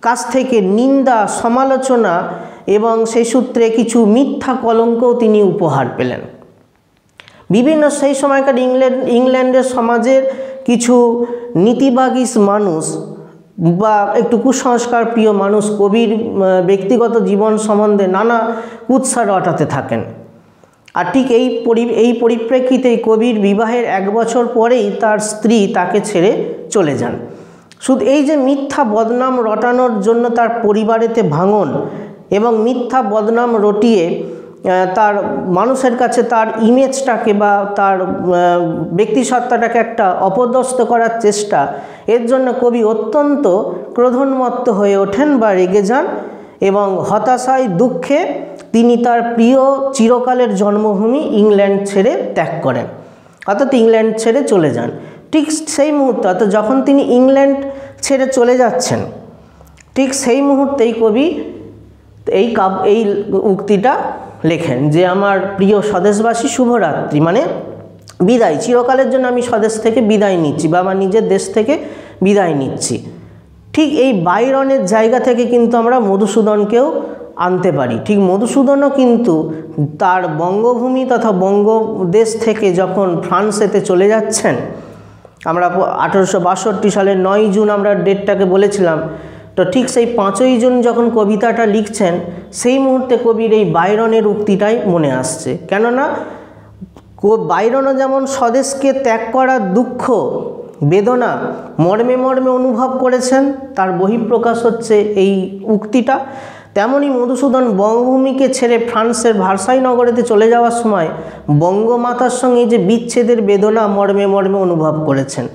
A: কাছ থেকে নিন্দা, সমালোচনা এবং সেই সূত্রে কিছু মিথ্যা কলঙ্কও তিনি উপহার পেলেন। বিভিন্ন সেই সময়কার ইংল্যান্ডের সমাজের কিছু নীতিবাগীশ মানুষ বা একটু কুসংস্কার প্রিয় মানুষ কবির ব্যক্তিগত জীবন সম্বন্ধে নানা কুৎসা রটাতে থাকেন। আর ঠিক এই পরিপ্রেক্ষিতেই কবির বিবাহের 1 বছর পরেই তার স্ত্রী তাকে ছেড়ে চলে যান। শুধু এই যে মিথ্যা বদনাম রটানোর জন্য তার পরিবারেতে ভাঙন এবং মিথ্যা বদনাম রটিয়ে তার মানুষের কাছে তার ইমেজটাকে বা তার ব্যক্তিসত্তাটাকে একটা অপদস্থ করার চেষ্টা, এর জন্য কবি অত্যন্ত ক্রোধোন্মত্ত হয়ে ওঠেন বা রেগে যান এবং হতাশায় দুঃখে তিনি তার প্রিয় চিরকালের জন্মভূমি ইংল্যান্ড ছেড়ে ত্যাগ করেন, অর্থাৎ ইংল্যান্ড ছেড়ে চলে যান। ঠিক সেই মুহূর্তে, অর্থাৎ যখন তিনি ইংল্যান্ড ছেড়ে চলে যাচ্ছেন, ঠিক সেই মুহূর্তেই কবি এই উক্তিটা লেখেন যে আমার প্রিয় স্বদেশবাসী শুভরাত্রি, মানে বিদায়, চিরকালের জন্য আমি স্বদেশ থেকে বিদায় নিচ্ছি বা আমার নিজের দেশ থেকে বিদায় নিচ্ছি। ঠিক এই বাইরনের জায়গা থেকে কিন্তু আমরা মধুসূদনকেও আনতে পারি। ঠিক মধুসূদনও কিন্তু তার বঙ্গভূমি তথা বঙ্গদেশ থেকে যখন ফ্রান্সেতে চলে যাচ্ছেন, আমরা 1862 সালের 9 জুন আমরা ডেটটাকে বলেছিলাম, তো ঠিক সেই 5ই জুন যখন কবিতাটা লিখছেন সেই মুহূর্তে কবির এই বাইরনের উক্তিটাই মনে আসছে। কেননা বাইরনও যেমন স্বদেশকে ত্যাগ করার দুঃখ বেদনা মর্মে মর্মে অনুভব করেছেন, তার বহিঃপ্রকাশ হচ্ছে এই উক্তিটা, তেমনি মধুসূদন বঙ্গভূমিকে ছেড়ে ফ্রান্সের ভার্সাই নগরেতে চলে যাওয়ার সময় বঙ্গমাতার সঙ্গে যে বিচ্ছেদের বেদনা মর্মে মর্মে অনুভব করেছেন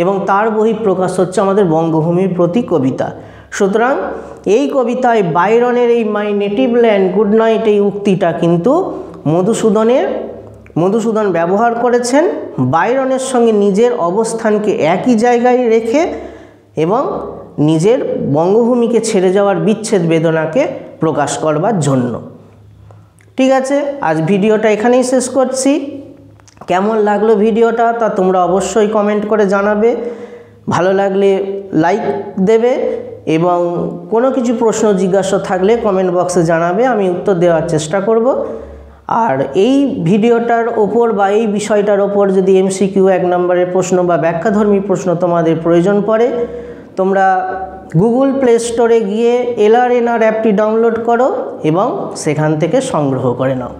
A: এবং তার বহিঃপ্রকাশ হচ্ছে আমাদের বঙ্গভূমির প্রতি কবিতা। সুতরাং এই কবিতায় বাইরনের এই মাই নেটিভ ল্যান্ড গুড নাইট এই উক্তিটা কিন্তু মধুসূদন ব্যবহার করেছেন বাইরনের সঙ্গে নিজের অবস্থানকে একই জায়গায় রেখে এবং নিজের বঙ্গভূমিকে ছেড়ে যাওয়ার বিচ্ছেদ বেদনাকে প্রকাশ করবার জন্য। ঠিক আছে, আজ ভিডিওটা এখানেই শেষ করছি। কেমন লাগলো ভিডিওটা তা তোমরা অবশ্যই কমেন্ট করে জানাবে, ভালো লাগলে লাইক দেবে এবং কোনো কিছু প্রশ্ন জিজ্ঞাসা থাকলে কমেন্ট বক্সে জানাবে, আমি উত্তর দেওয়ার চেষ্টা করব। আর এই ভিডিওটার ওপর বা এই বিষয়টার ওপর যদি MCQ 1 নম্বরের প্রশ্ন বা ব্যাখ্যাধর্মী প্রশ্ন তোমাদের প্রয়োজন পড়ে, তোমরা গুগল প্লে স্টোরে গিয়ে LRNR অ্যাপটি ডাউনলোড করো এবং সেখান থেকে সংগ্রহ করে নাও।